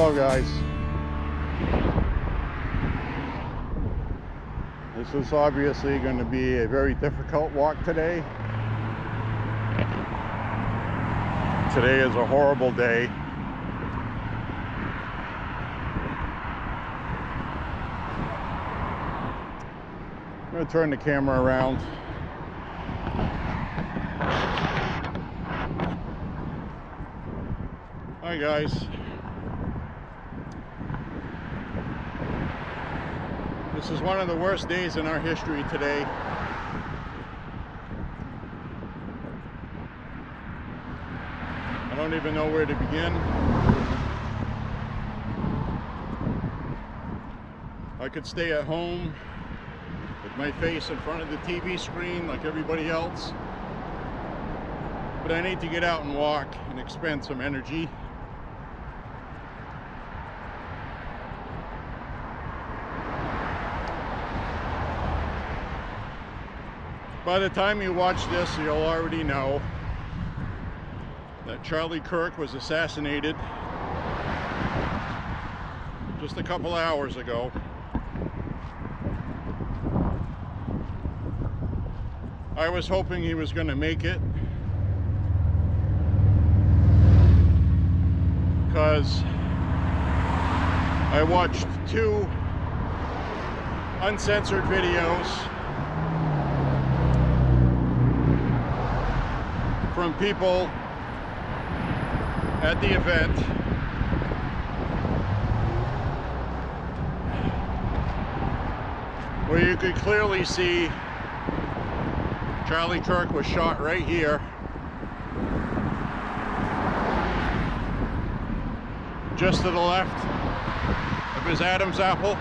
Hello guys. This is obviously going to be a very difficult walk today. Today is a horrible day. I'm going to turn the camera around. Hi guys. This is one of the worst days in our history today. I don't even know where to begin. I could stay at home with my face in front of the TV screen like everybody else, but I need to get out and walk and expend some energy. By the time you watch this, you'll already know that Charlie Kirk was assassinated just a couple hours ago. I was hoping he was going to make it, because I watched two uncensored videos from people at the event. Where you could clearly see Charlie Kirk was shot right here. Just to the left of his Adam's apple.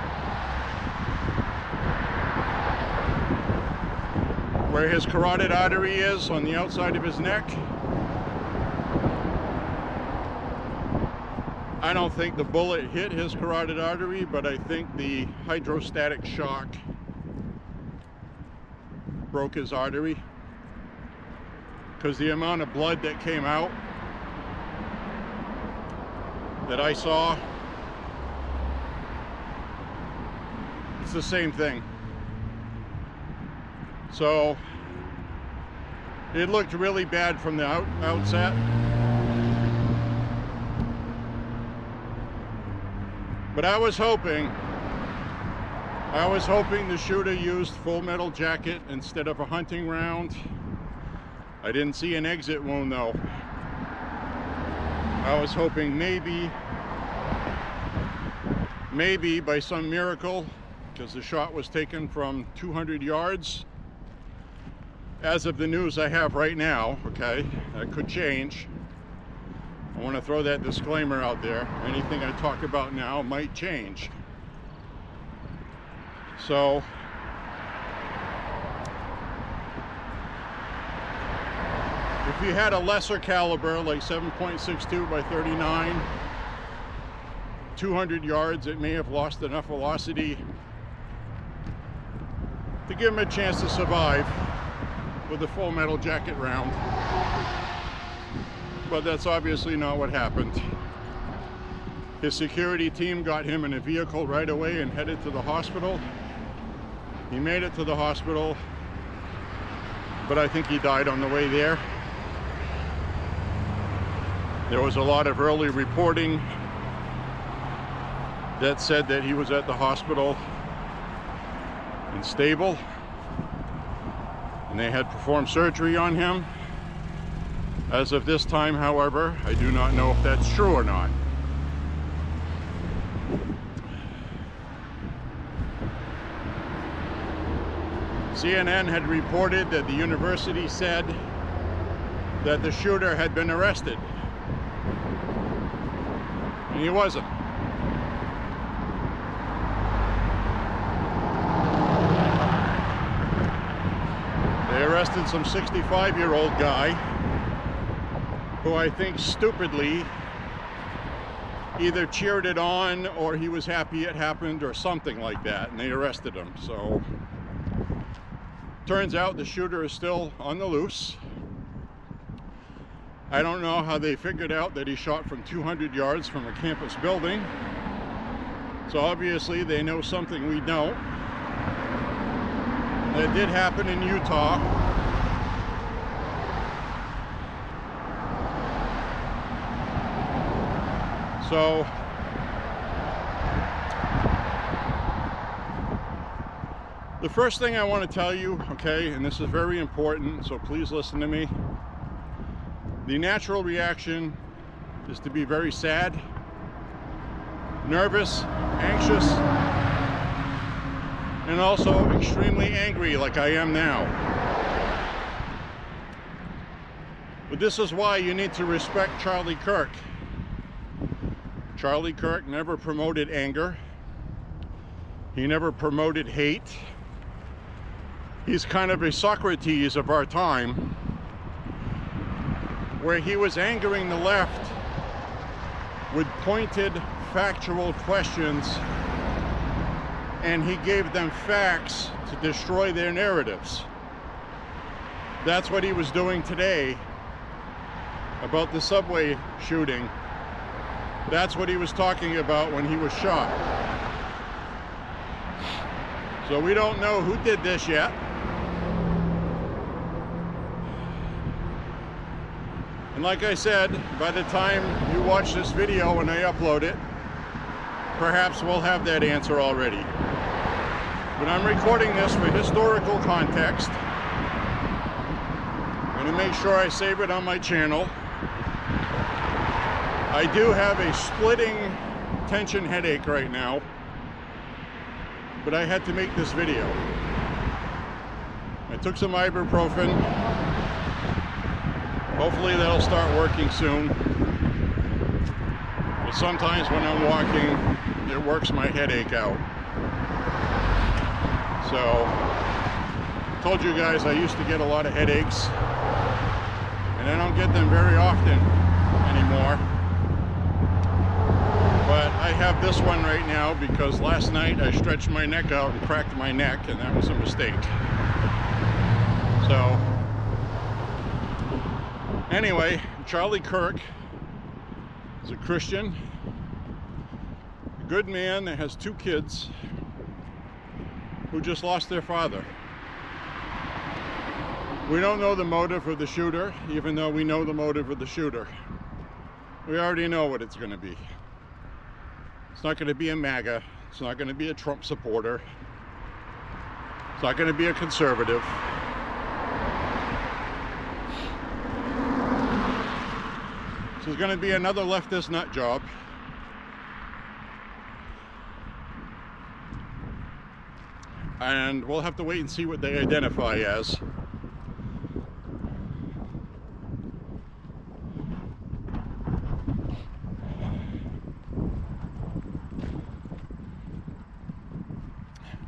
Where his carotid artery is on the outside of his neck. I don't think the bullet hit his carotid artery, but I think the hydrostatic shock broke his artery, because the amount of blood that came out that I saw, it's the same thing. So it looked really bad from the outset. But I was hoping the shooter used Full Metal Jacket instead of a hunting round. I didn't see an exit wound though. I was hoping maybe by some miracle, because the shot was taken from 200 yards. As of the news I have right now, okay, that could change. I want to throw that disclaimer out there. Anything I talk about now might change. So, if you had a lesser caliber, like 7.62 by 39, 200 yards, it may have lost enough velocity to give him a chance to survive with a Full Metal Jacket round. But that's obviously not what happened. His security team got him in a vehicle right away and headed to the hospital. He made it to the hospital, but I think he died on the way there. There was a lot of early reporting that said that he was at the hospital and stable, and they had performed surgery on him. As of this time, however, I do not know if that's true or not. CNN had reported that the university said that the shooter had been arrested, and he wasn't. They arrested some 65-year-old guy who I think stupidly either cheered it on or he was happy it happened or something like that, and they arrested him. So turns out the shooter is still on the loose. I don't know how they figured out that he shot from 200 yards from a campus building. So obviously they know something we don't. That did happen in Utah. So the first thing I want to tell you, okay, and this is very important, so please listen to me. The natural reaction is to be very sad, nervous, anxious, and also extremely angry like I am now. But this is why you need to respect Charlie Kirk. Charlie Kirk never promoted anger. He never promoted hate. He's kind of a Socrates of our time, where he was angering the left with pointed, factual questions, and he gave them facts to destroy their narratives. That's what he was doing today about the subway shooting. That's what he was talking about when he was shot. So we don't know who did this yet. And like I said, by the time you watch this video when I upload it, perhaps we'll have that answer already. But I'm recording this for historical context. I'm going to make sure I save it on my channel. I do have a splitting tension headache right now, but I had to make this video. I took some ibuprofen. Hopefully that'll start working soon. But sometimes when I'm walking, it works my headache out. So, I told you guys I used to get a lot of headaches, and I don't get them very often anymore. But I have this one right now because last night I stretched my neck out and cracked my neck, and that was a mistake. So, anyway, Charlie Kirk is a Christian, a good man that has 2 kids who just lost their father. We don't know the motive of the shooter, even though we know the motive of the shooter. We already know what it's going to be. It's not going to be a MAHA. It's not going to be a Trump supporter. It's not going to be a conservative. This is going to be another leftist nut job. And we'll have to wait and see what they identify as.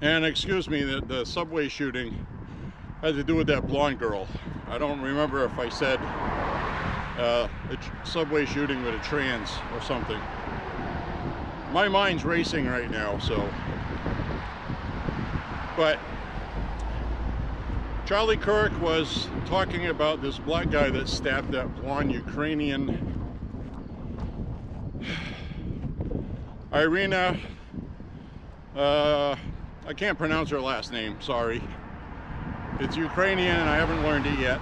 And excuse me, the subway shooting had to do with that blonde girl. I don't remember if I said a subway shooting with a trans or something. My mind's racing right now, so. But Charlie Kirk was talking about this black guy that stabbed that blonde Ukrainian Irina, I can't pronounce her last name, sorry. It's Ukrainian and I haven't learned it yet.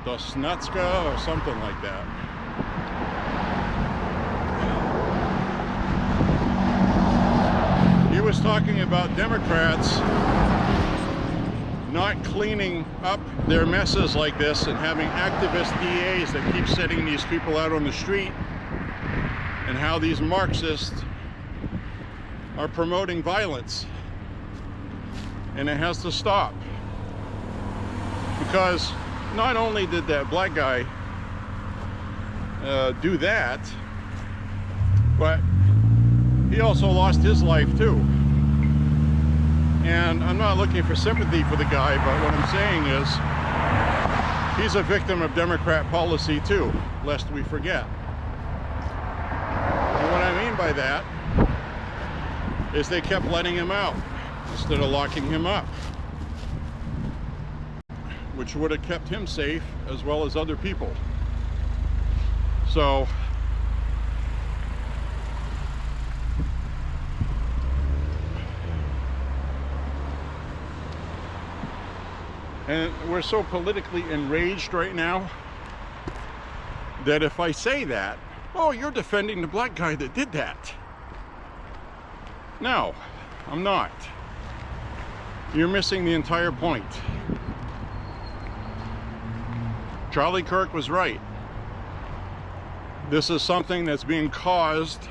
Dosnatska or something like that. He was talking about Democrats not cleaning up their messes like this and having activist DAs that keep setting these people out on the street, and how these Marxists are promoting violence, and it has to stop. Because not only did that black guy do that, but he also lost his life too. And I'm not looking for sympathy for the guy, but what I'm saying is he's a victim of Democrat policy too, lest we forget. And what I mean by that is they kept letting him out instead of locking him up. which would have kept him safe as well as other people. So and we're so politically enraged right now that if I say that, oh, you're defending the black guy that did that. No, I'm not. You're missing the entire point. Charlie Kirk was right. This is something that's being caused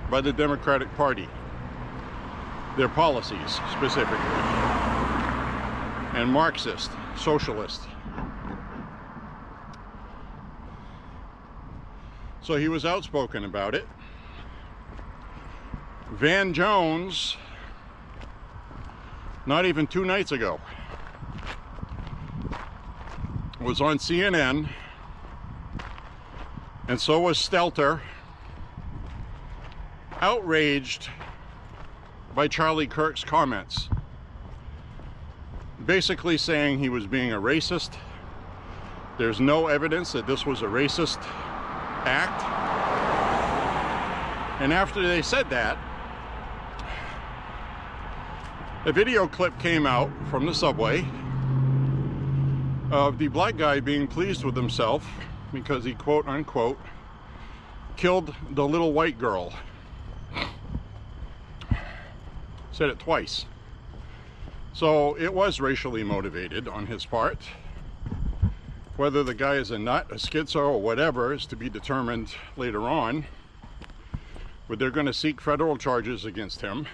by the Democratic Party. Their policies, specifically. And Marxist, socialist. So he was outspoken about it. Van Jones, not even 2 nights ago, was on CNN, and so was Stelter, outraged by Charlie Kirk's comments, basically saying he was being a racist. There's no evidence that this was a racist act. And after they said that, a video clip came out from the subway of the black guy being pleased with himself because he, quote unquote, killed the little white girl. Said it twice. So it was racially motivated on his part. Whether the guy is a nut, a schizo, or whatever is to be determined later on. But they're going to seek federal charges against him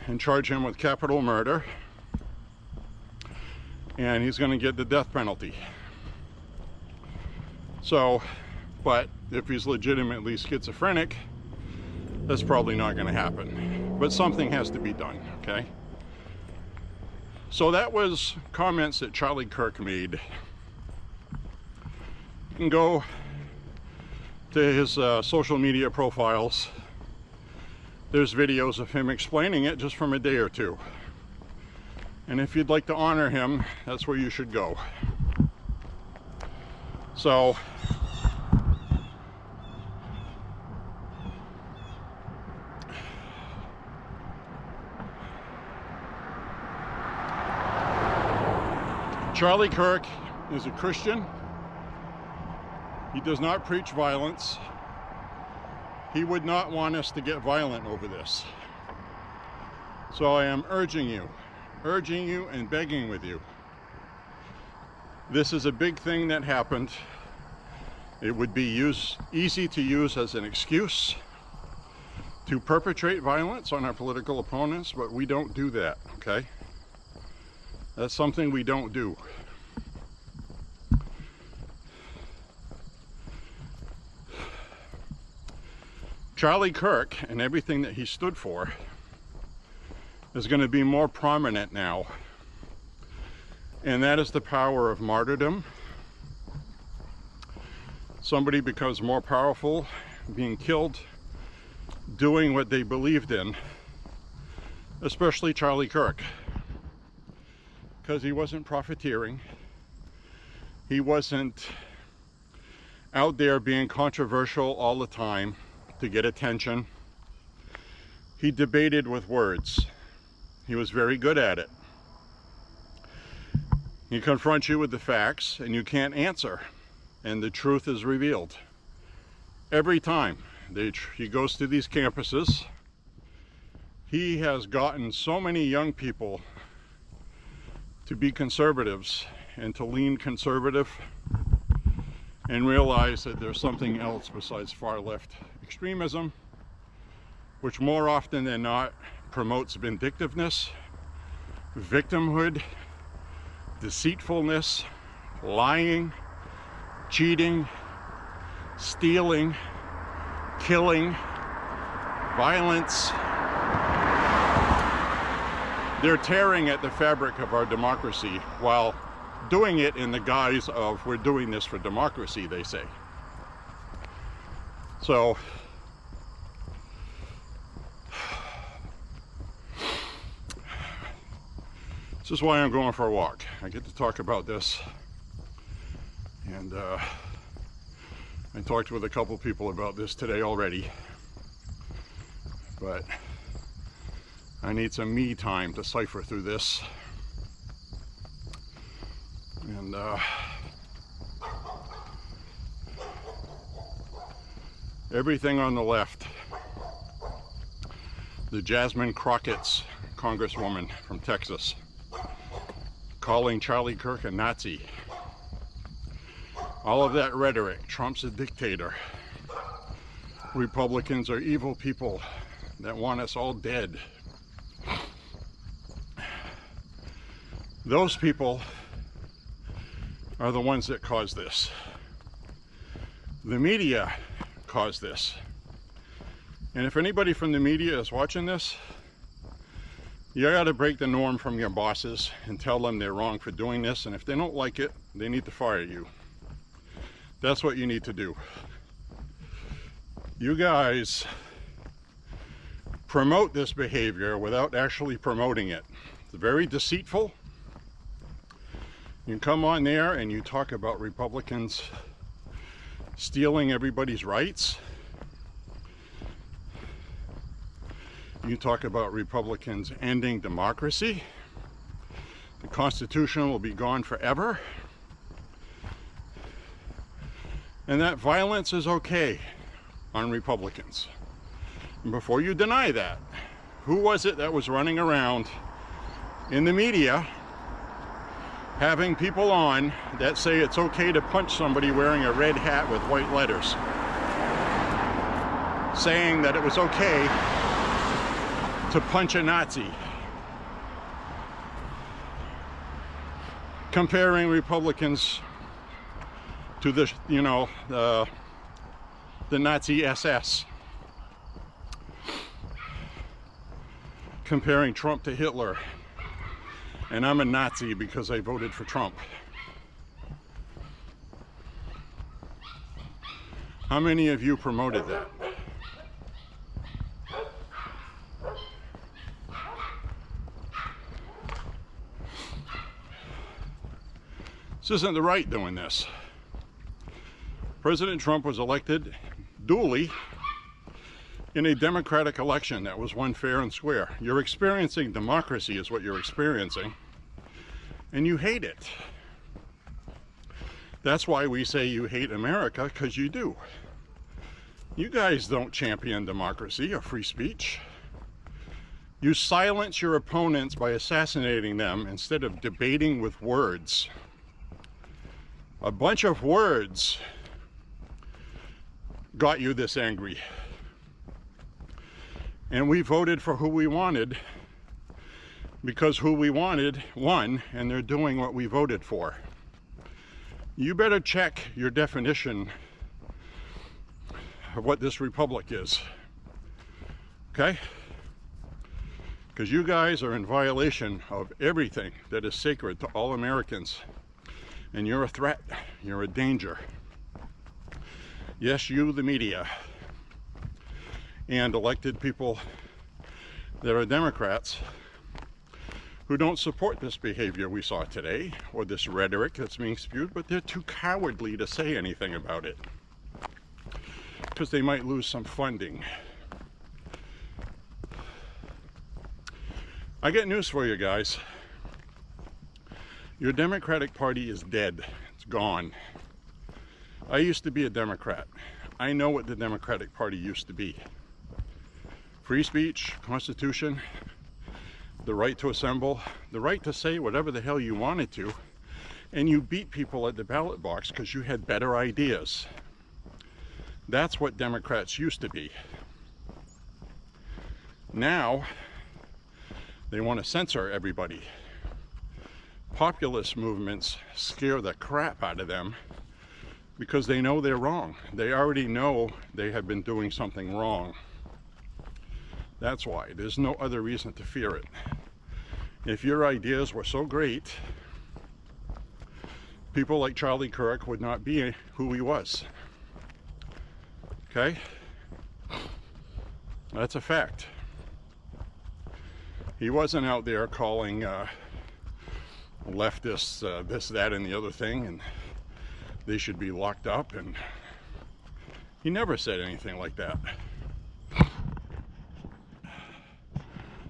and charge him with capital murder, and he's going to get the death penalty. So, but if he's legitimately schizophrenic, that's probably not going to happen. But something has to be done, okay? So that was comments that Charlie Kirk made. You can go to his social media profiles. There's videos of him explaining it just from a day or two. And if you'd like to honor him, that's where you should go. So, Charlie Kirk is a Christian. He does not preach violence. He would not want us to get violent over this. So I am urging you and begging with you. This is a big thing that happened. It would be easy to use as an excuse to perpetrate violence on our political opponents, but we don't do that, okay? That's something we don't do. Charlie Kirk and everything that he stood for is going to be more prominent now. And that is the power of martyrdom. Somebody becomes more powerful, being killed, doing what they believed in, especially Charlie Kirk. Because he wasn't profiteering. He wasn't out there being controversial all the time to get attention. He debated with words. He was very good at it. He confronts you with the facts and you can't answer, and the truth is revealed. Every time he goes to these campuses, he has gotten so many young people to be conservatives and to lean conservative and realize that there's something else besides far left extremism, which more often than not promotes vindictiveness, victimhood, deceitfulness, lying, cheating, stealing, killing, violence. They're tearing at the fabric of our democracy while doing it in the guise of, we're doing this for democracy, they say. So, This is why I'm going for a walk. I get to talk about this. And I talked with a couple people about this today already. But I need some me time to cipher through this. And everything on the left, the Jasmine Crockett's congresswoman from Texas, calling Charlie Kirk a Nazi. All of that rhetoric, Trump's a dictator. Republicans are evil people that want us all dead. Those people are the ones that caused this. The media caused this. And if anybody from the media is watching this, you gotta break the norm from your bosses and tell them they're wrong for doing this, and if they don't like it, they need to fire you. That's what you need to do. You guys promote this behavior without actually promoting it. It's very deceitful. You come on there and you talk about Republicans stealing everybody's rights. You talk about Republicans ending democracy. The Constitution will be gone forever. And that violence is okay on Republicans. And before you deny that, who was it that was running around in the media having people on that say it's okay to punch somebody wearing a red hat with white letters? Saying that it was okay to punch a Nazi. Comparing Republicans to the, you know, the Nazi SS. Comparing Trump to Hitler. And I'm a Nazi because I voted for Trump. How many of you promoted that? This isn't the right doing this. President Trump was elected duly in a democratic election that was won fair and square. You're experiencing democracy is what you're experiencing, and you hate it. That's why we say you hate America, because you do. You guys don't champion democracy or free speech. You silence your opponents by assassinating them instead of debating with words. A bunch of words got you this angry. And we voted for who we wanted because who we wanted won, and they're doing what we voted for. You better check your definition of what this republic is. Okay? Because you guys are in violation of everything that is sacred to all Americans. And you're a threat. You're a danger. Yes, you, the media, and elected people that are Democrats who don't support this behavior we saw today, or this rhetoric that's being spewed, but they're too cowardly to say anything about it because they might lose some funding. I got news for you guys. Your Democratic Party is dead. It's gone. I used to be a Democrat. I know what the Democratic Party used to be. Free speech, Constitution, the right to assemble, the right to say whatever the hell you wanted to, and you beat people at the ballot box because you had better ideas. That's what Democrats used to be. Now, they want to censor everybody. Populist movements scare the crap out of them because they know they're wrong. They already know they have been doing something wrong. That's why. There's no other reason to fear it. If your ideas were so great, people like Charlie Kirk would not be who he was. Okay? That's a fact. He wasn't out there calling leftists, this, that, and the other thing, and they should be locked up, and he never said anything like that.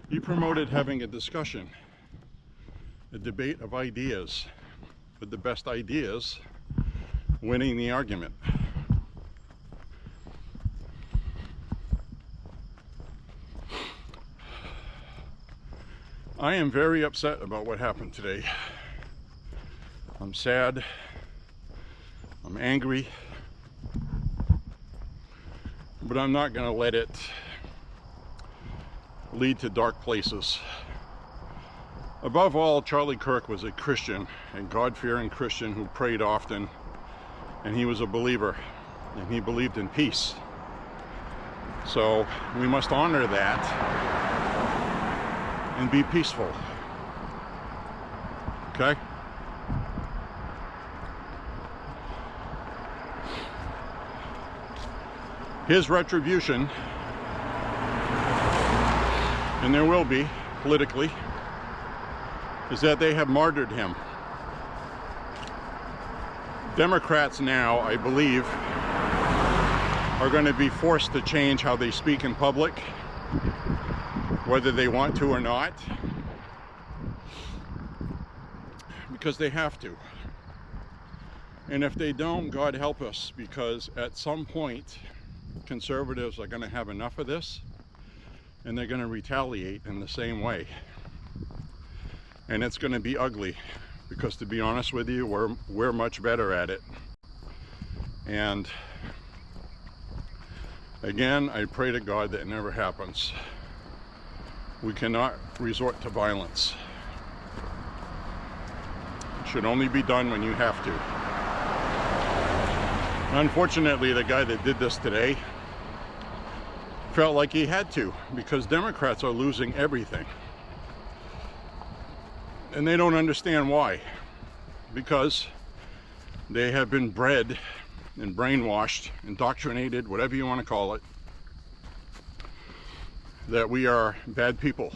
He promoted having a discussion, a debate of ideas, with the best ideas winning the argument. I am very upset about what happened today. I'm sad. I'm angry. But I'm not going to let it lead to dark places. Above all, Charlie Kirk was a Christian, a God-fearing Christian who prayed often, and he was a believer, and he believed in peace. So we must honor that and be peaceful. Okay? His retribution, and there will be politically, is that they have martyred him. Democrats now, I believe, are going to be forced to change how they speak in public, whether they want to or not, because they have to. And if they don't, God help us, because at some point conservatives are going to have enough of this, and they're going to retaliate in the same way, and it's going to be ugly, because to be honest with you, we're much better at it. And again, I pray to God that it never happens. We cannot resort to violence. It should only be done when you have to. Unfortunately, the guy that did this today felt like he had to, because Democrats are losing everything. And they don't understand why. Because they have been bred and brainwashed, indoctrinated, whatever you want to call it, that we are bad people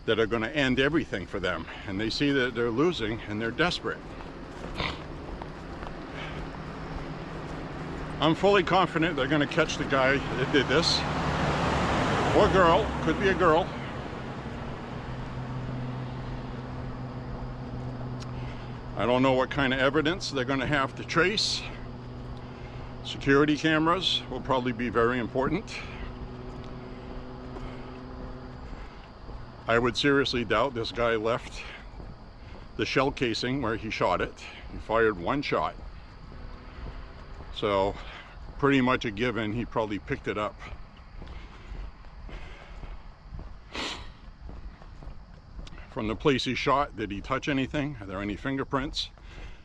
that are going to end everything for them. And they see that they're losing and they're desperate. I'm fully confident they're going to catch the guy that did this. Or girl, could be a girl. I don't know what kind of evidence they're going to have to trace. Security cameras will probably be very important. I would seriously doubt this guy left the shell casing where he shot it. He fired one shot. So, pretty much a given, he probably picked it up. From the place he shot, did he touch anything? Are there any fingerprints?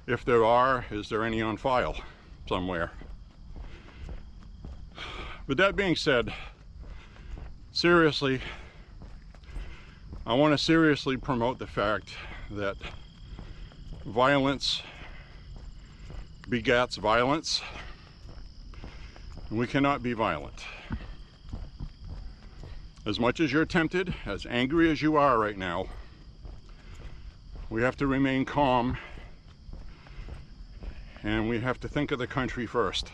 If there are, is there any on file somewhere? But that being said, seriously, I want to seriously promote the fact that violence begets violence, and we cannot be violent. As much as you're tempted, as angry as you are right now, we have to remain calm, and we have to think of the country first.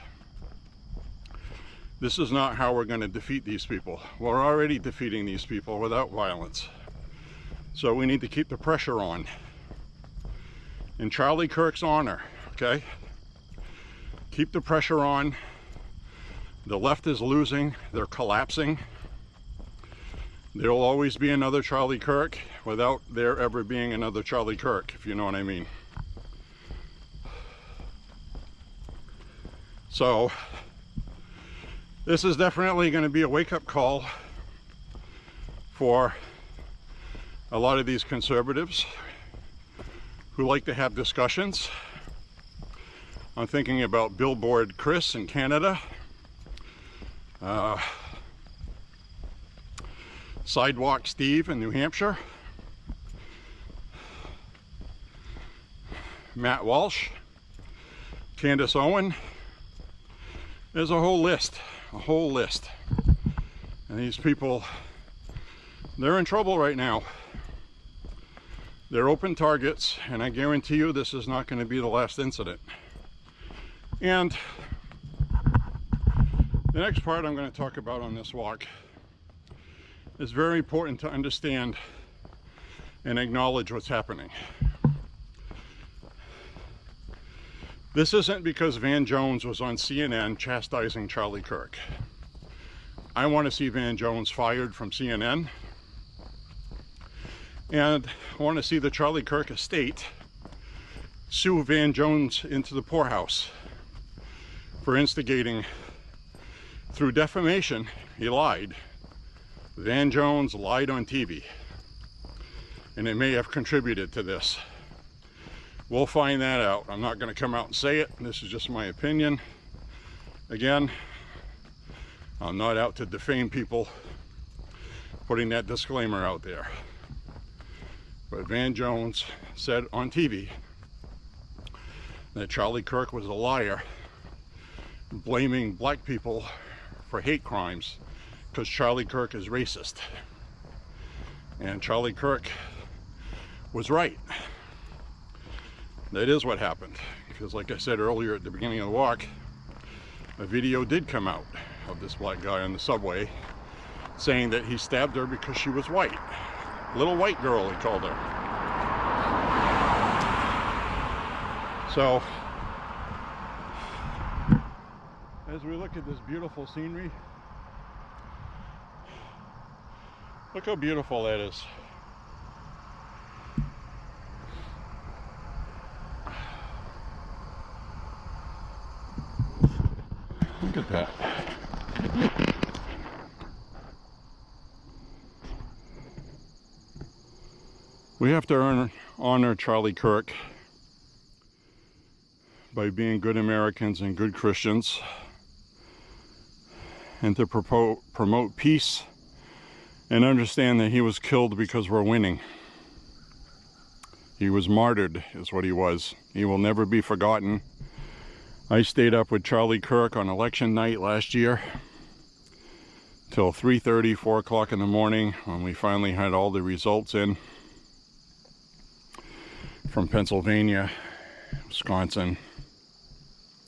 This is not how we're going to defeat these people. We're already defeating these people without violence. So we need to keep the pressure on. In Charlie Kirk's honor, okay? Keep the pressure on. The left is losing. They're collapsing. There will always be another Charlie Kirk without there ever being another Charlie Kirk, if you know what I mean. So, this is definitely going to be a wake-up call for a lot of these conservatives who like to have discussions. I'm thinking about Billboard Chris in Canada, Sidewalk Steve in New Hampshire, Matt Walsh, Candace Owen. There's a whole list. And these people, they're in trouble right now. They're open targets, and I guarantee you this is not going to be the last incident. And the next part I'm going to talk about on this walk is very important to understand and acknowledge what's happening. This isn't because Van Jones was on CNN chastising Charlie Kirk. I want to see Van Jones fired from CNN. And I want to see the Charlie Kirk estate sue Van Jones into the poorhouse for instigating, through defamation. He lied. Van Jones lied on TV, and it may have contributed to this. We'll find that out. I'm not going to come out and say it. This is just my opinion. Again, I'm not out to defame people, putting that disclaimer out there. But Van Jones said on TV that Charlie Kirk was a liar, blaming black people for hate crimes because Charlie Kirk is racist. And Charlie Kirk was right. That is what happened. Because like I said earlier at the beginning of the walk, a video did come out of this black guy on the subway saying that he stabbed her because she was white. Little white girl, he called her. So, as we look at this beautiful scenery, look how beautiful that is. Look at that. We have to honor Charlie Kirk by being good Americans and good Christians, and to promote peace and understand that he was killed because we're winning. He was martyred, is what he was. He will never be forgotten. I stayed up with Charlie Kirk on election night last year till 3:30, 4 o'clock in the morning, when we finally had all the results in from Pennsylvania, Wisconsin,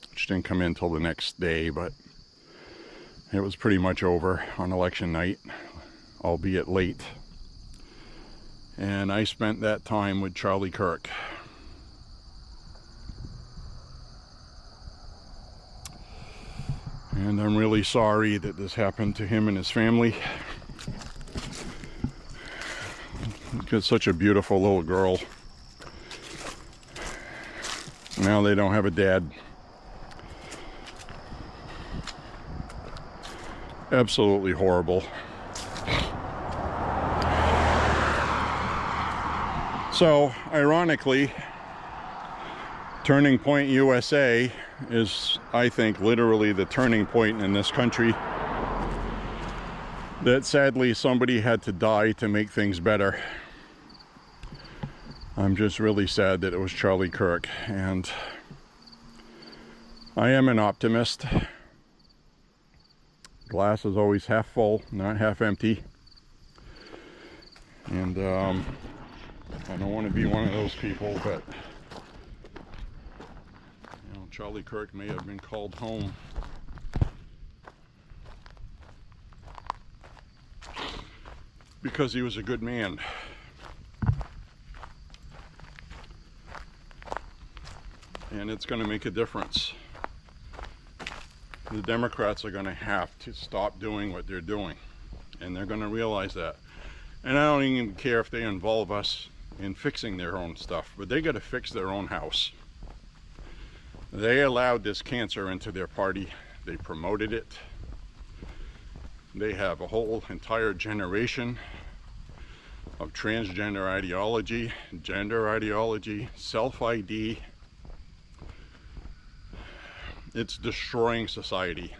which didn't come in till the next day, but it was pretty much over on election night, albeit late. And I spent that time with Charlie Kirk. And I'm really sorry that this happened to him and his family. He's such a beautiful little girl. Now they don't have a dad. Absolutely horrible. So, ironically, Turning Point USA is, I think, literally the turning point in this country. That sadly somebody had to die to make things better. I'm just really sad that it was Charlie Kirk, and I am an optimist. Glass is always half full, not half empty. And I don't want to be one of those people, but you know, Charlie Kirk may have been called home. Because he was a good man. And it's going to make a difference. The Democrats are going to have to stop doing what they're doing. And they're going to realize that. And I don't even care if they involve us in fixing their own stuff, but they got to fix their own house. They allowed this cancer into their party. They promoted it. They have a whole entire generation of transgender ideology, gender ideology, self-ID. It's destroying society.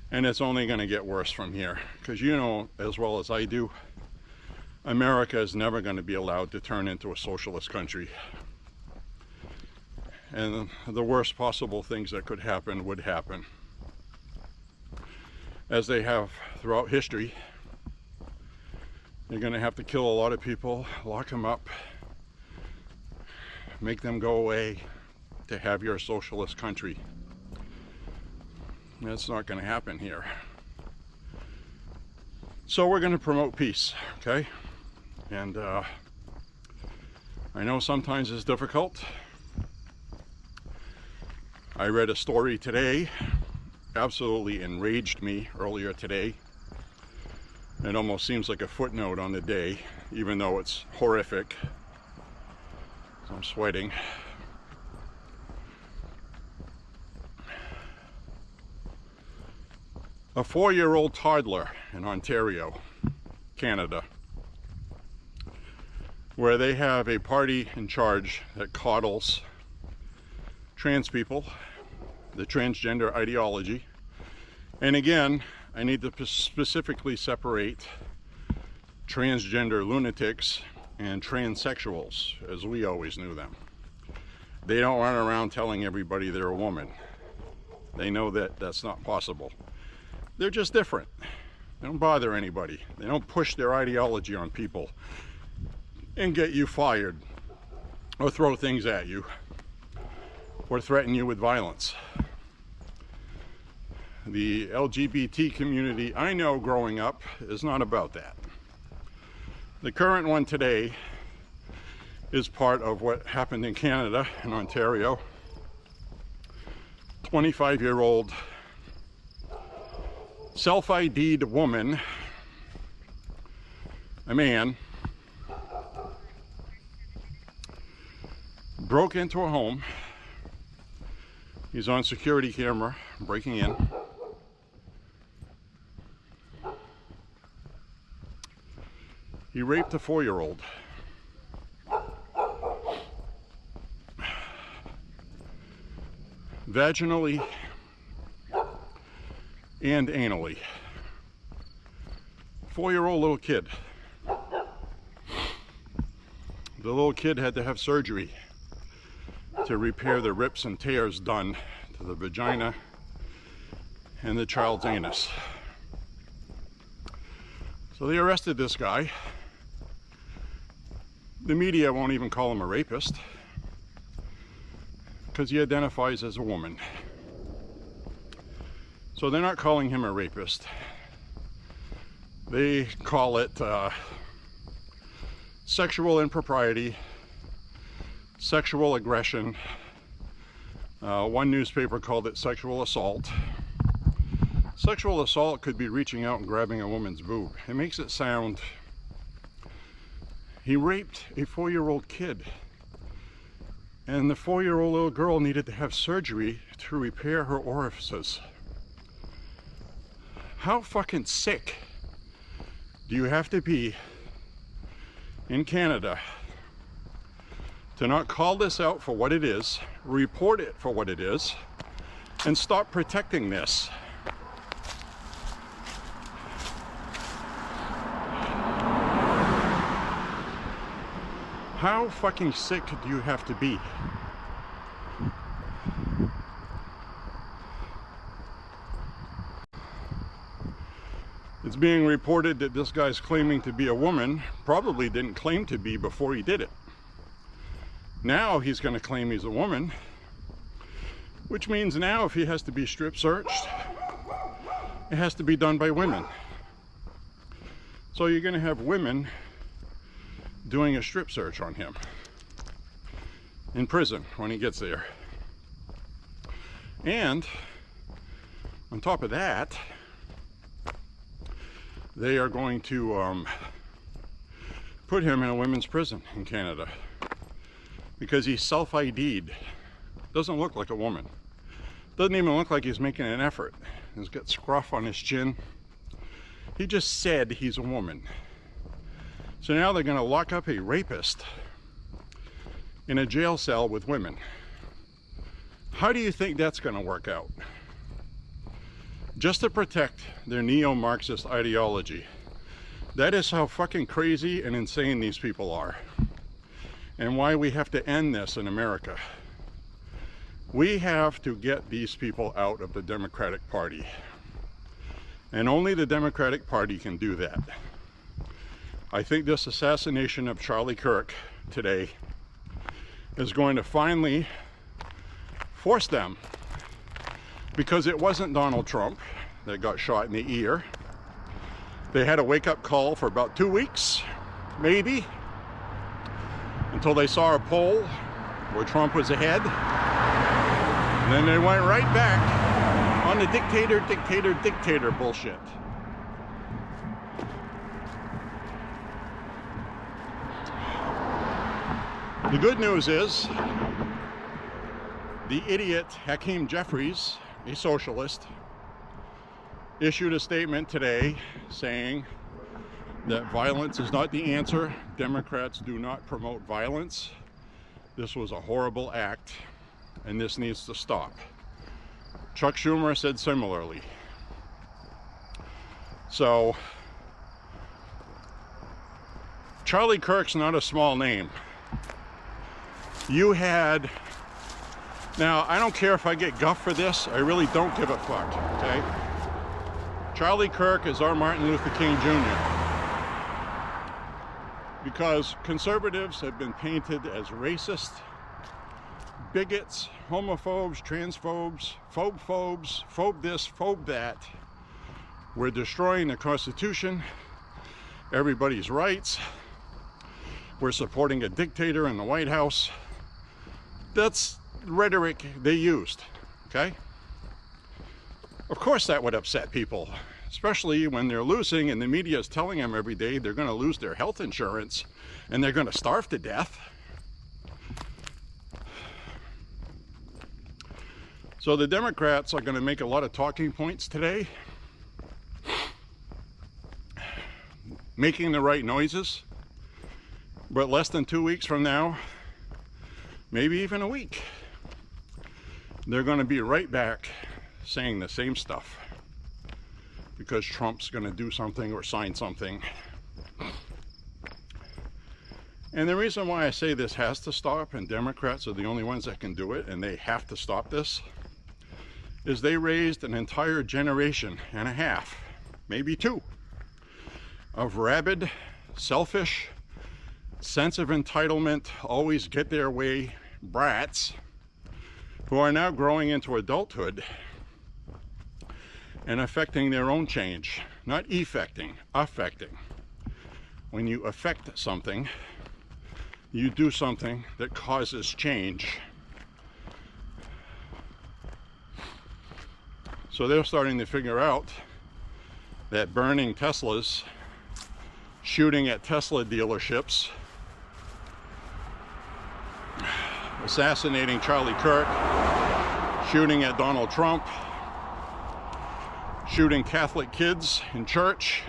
And it's only going to get worse from here. Because you know as well as I do, America is never going to be allowed to turn into a socialist country. And the worst possible things that could happen would happen. As they have throughout history. You're going to have to kill a lot of people, lock them up, make them go away to have your socialist country. That's not going to happen here. So we're going to promote peace, okay? And I know sometimes it's difficult. I read a story today, absolutely enraged me earlier today. It almost seems like a footnote on the day, even though it's horrific. So I'm sweating. A 4-year-old toddler in Ontario, Canada, where they have a party in charge that coddles trans people, the transgender ideology. And again, I need to specifically separate transgender lunatics and transsexuals, as we always knew them. They don't run around telling everybody they're a woman. They know that that's not possible. They're just different. They don't bother anybody. They don't push their ideology on people and get you fired or throw things at you or threaten you with violence. The LGBT community I know growing up is not about that. The current one today is part of what happened in Canada, in Ontario. 25-year-old self-ID'd woman, a man, broke into a home. He's on security camera, breaking in. He raped a 4-year-old. Vaginally and anally. 4-year-old little kid. The little kid had to have surgery to repair the rips and tears done to the vagina and the child's anus. So they arrested this guy. The media won't even call him a rapist because he identifies as a woman. So they're not calling him a rapist. They call it sexual impropriety, sexual aggression. One newspaper called it sexual assault. Sexual assault could be reaching out and grabbing a woman's boob. It makes it sound... He raped a 4-year-old kid. And the 4-year-old little girl needed to have surgery to repair her orifices. How fucking sick do you have to be in Canada to not call this out for what it is, report it for what it is, and stop protecting this? How fucking sick do you have to be? It's being reported that this guy's claiming to be a woman, probably didn't claim to be before he did it. Now he's going to claim he's a woman, which means now if he has to be strip searched, it has to be done by women. So you're going to have women doing a strip search on him in prison when he gets there. And on top of that, they are going to put him in a women's prison in Canada because he's self-ID'd. Doesn't look like a woman. Doesn't even look like he's making an effort. He's got scruff on his chin. He just said he's a woman. So now they're going to lock up a rapist in a jail cell with women. How do you think that's going to work out? Just to protect their neo-Marxist ideology. That is how fucking crazy and insane these people are. And why we have to end this in America. We have to get these people out of the Democratic Party. And only the Democratic Party can do that. I think this assassination of Charlie Kirk today is going to finally force them, because it wasn't Donald Trump that got shot in the ear. They had a wake-up call for about 2 weeks, maybe, until they saw a poll where Trump was ahead. And then they went right back on the dictator bullshit. The good news is the idiot Hakeem Jeffries, a socialist, issued a statement today saying that violence is not the answer. Democrats do not promote violence. This was a horrible act, and this needs to stop. Chuck Schumer said similarly. So, Charlie Kirk's not a small name. You had, now I don't care if I get guff for this, I really don't give a fuck, okay? Charlie Kirk is our Martin Luther King Jr. Because conservatives have been painted as racist, bigots, homophobes, transphobes, phobe this, phobe that. We're destroying the Constitution, everybody's rights. We're supporting a dictator in the White House. That's rhetoric they used, okay? Of course that would upset people, especially when they're losing and the media is telling them every day they're going to lose their health insurance and they're going to starve to death. So the Democrats are going to make a lot of talking points today, making the right noises, but less than 2 weeks from now, maybe even a week, they're going to be right back saying the same stuff because Trump's going to do something or sign something. And the reason why I say this has to stop, and Democrats are the only ones that can do it, and they have to stop this, is they raised an entire generation and a half, maybe two, of rabid, selfish, sense of entitlement, always get their way brats who are now growing into adulthood and affecting their own change. Not effecting, affecting. When you affect something, you do something that causes change. So they're starting to figure out that burning Teslas, shooting at Tesla dealerships, assassinating Charlie Kirk, shooting at Donald Trump, shooting Catholic kids in church.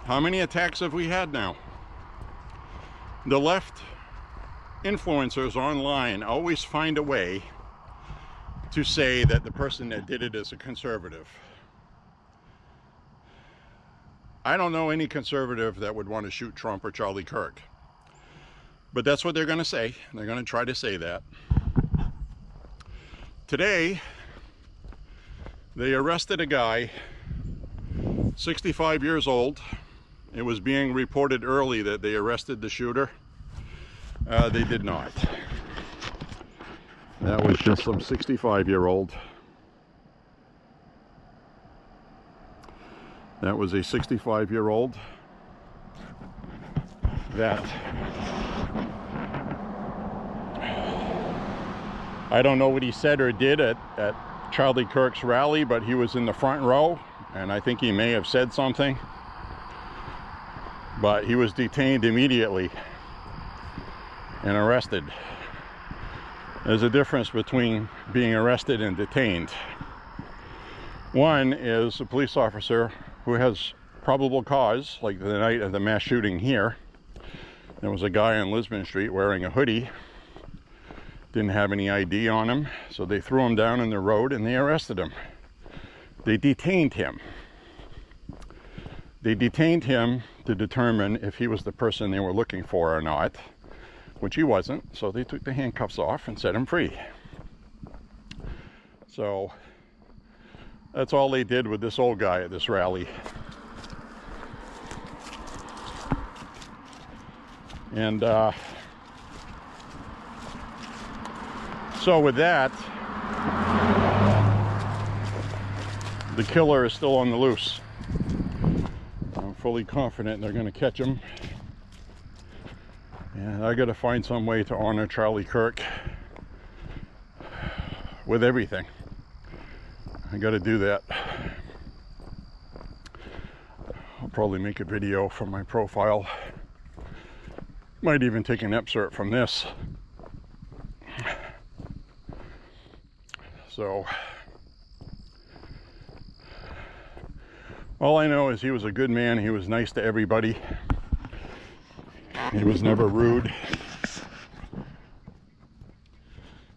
How many attacks have we had now? The left influencers online always find a way to say that the person that did it is a conservative. I don't know any conservative that would want to shoot Trump or Charlie Kirk. But that's what they're going to say. They're going to try to say that. Today, they arrested a guy, 65 years old. It was being reported early that they arrested the shooter. They did not. That was just some 65-year-old. That was a 65-year-old that I don't know what he said or did at Charlie Kirk's rally, but he was in the front row, and I think he may have said something. But he was detained immediately and arrested. There's a difference between being arrested and detained. One is a police officer who has probable cause, like the night of the mass shooting here. There was a guy on Lisbon Street wearing a hoodie, didn't have any ID on him, so they threw him down in the road and they arrested him. They detained him. They detained him to determine if he was the person they were looking for or not, which he wasn't, so they took the handcuffs off and set him free. So that's all they did with this old guy at this rally. And so with that, the killer is still on the loose. I'm fully confident they're going to catch him. And I got to find some way to honor Charlie Kirk with everything. I got to do that. I'll probably make a video from my profile. Might even take an excerpt from this. So, all I know is he was a good man. He was nice to everybody. He was never rude.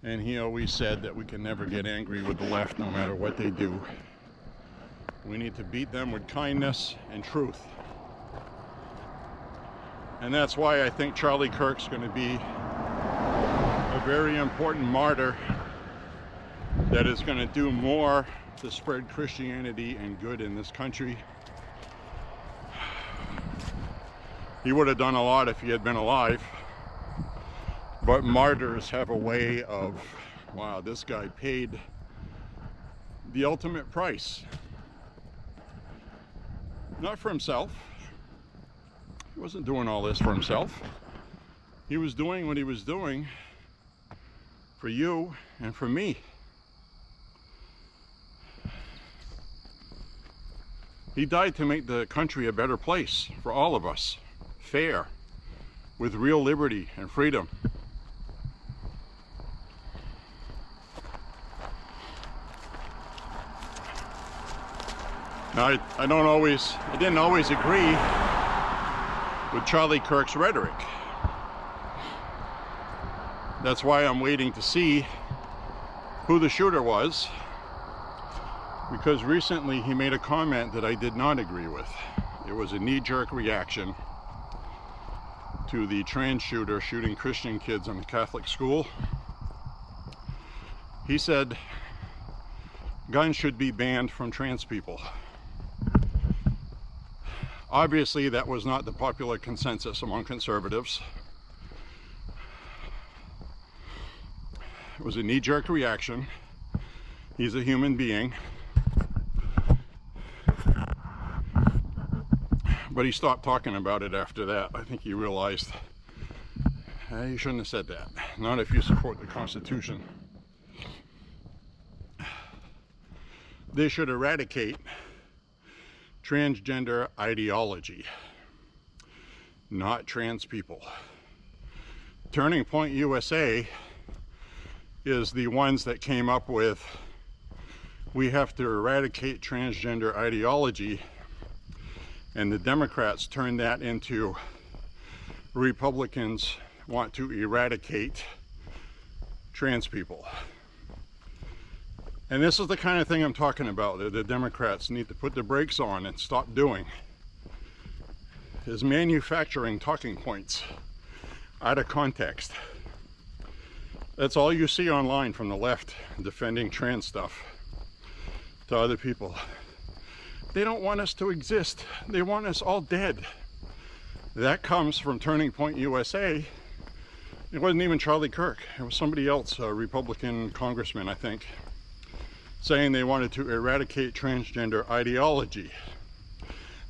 And he always said that we can never get angry with the left no matter what they do. We need to beat them with kindness and truth. And that's why I think Charlie Kirk's going to be a very important martyr that is going to do more to spread Christianity and good in this country. He would have done a lot if he had been alive. But martyrs have a way of, wow, this guy paid the ultimate price. Not for himself. He wasn't doing all this for himself. He was doing what he was doing for you and for me. He died to make the country a better place for all of us. Fair, with real liberty and freedom. Now, I didn't always agree with Charlie Kirk's rhetoric. That's why I'm waiting to see who the shooter was, because recently he made a comment that I did not agree with. It was a knee-jerk reaction to the trans shooter shooting Christian kids in a Catholic school. He said guns should be banned from trans people. Obviously, that was not the popular consensus among conservatives. It was a knee-jerk reaction. He's a human being. But he stopped talking about it after that. I think he realized you shouldn't have said that. Not if you support the Constitution. They should eradicate transgender ideology, not trans people. Turning Point USA is the ones that came up with, we have to eradicate transgender ideology, and the Democrats turned that into Republicans want to eradicate trans people. And this is the kind of thing I'm talking about that the Democrats need to put the brakes on and stop doing, is manufacturing talking points out of context. That's all you see online from the left defending trans stuff to other people. They don't want us to exist. They want us all dead. That comes from Turning Point USA. It wasn't even Charlie Kirk. It was somebody else, a Republican congressman, I think, saying they wanted to eradicate transgender ideology.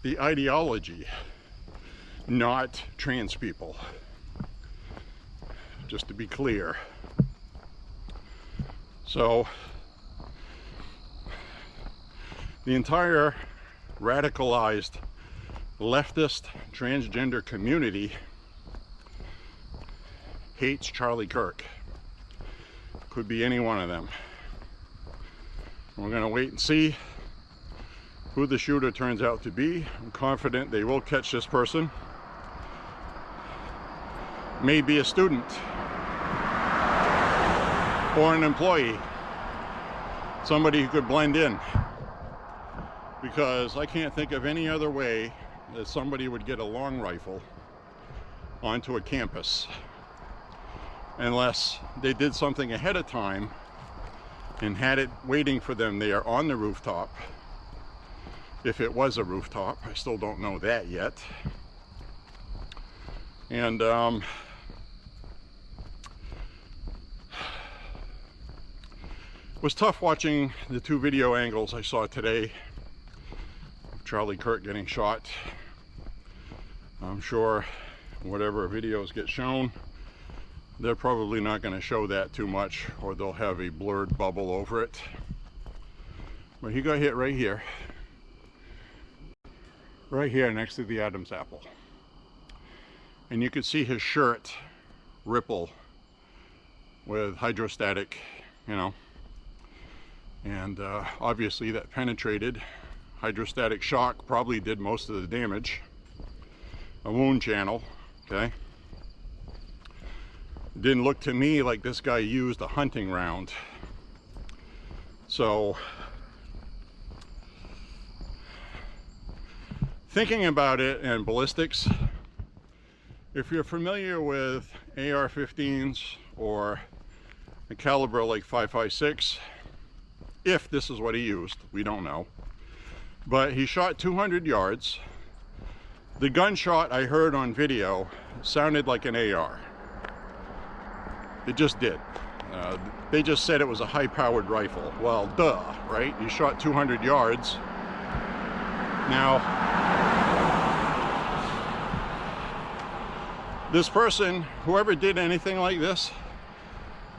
The ideology, not trans people. Just to be clear. So, the entire radicalized leftist transgender community hates Charlie Kirk. Could be any one of them. We're going to wait and see who the shooter turns out to be. I'm confident they will catch this person. Maybe a student or an employee, somebody who could blend in, because I can't think of any other way that somebody would get a long rifle onto a campus unless they did something ahead of time and had it waiting for them there on the rooftop. If it was a rooftop, I still don't know that yet. And it was tough watching the two video angles I saw today. Charlie Kirk getting shot. I'm sure whatever videos get shown, they're probably not going to show that too much, or they'll have a blurred bubble over it. But he got hit right here next to the Adam's apple. And you could see his shirt ripple with hydrostatic, you know, and obviously that penetrated. Hydrostatic shock probably did most of the damage. A wound channel, okay? It didn't look to me like this guy used a hunting round. So, thinking about it and ballistics, if you're familiar with AR-15s or a caliber like 5.56, if this is what he used, we don't know. But he shot 200 yards. The gunshot I heard on video sounded like an AR. It just did. They just said it was a high-powered rifle. Well, duh, right? You shot 200 yards. Now, this person, whoever did anything like this,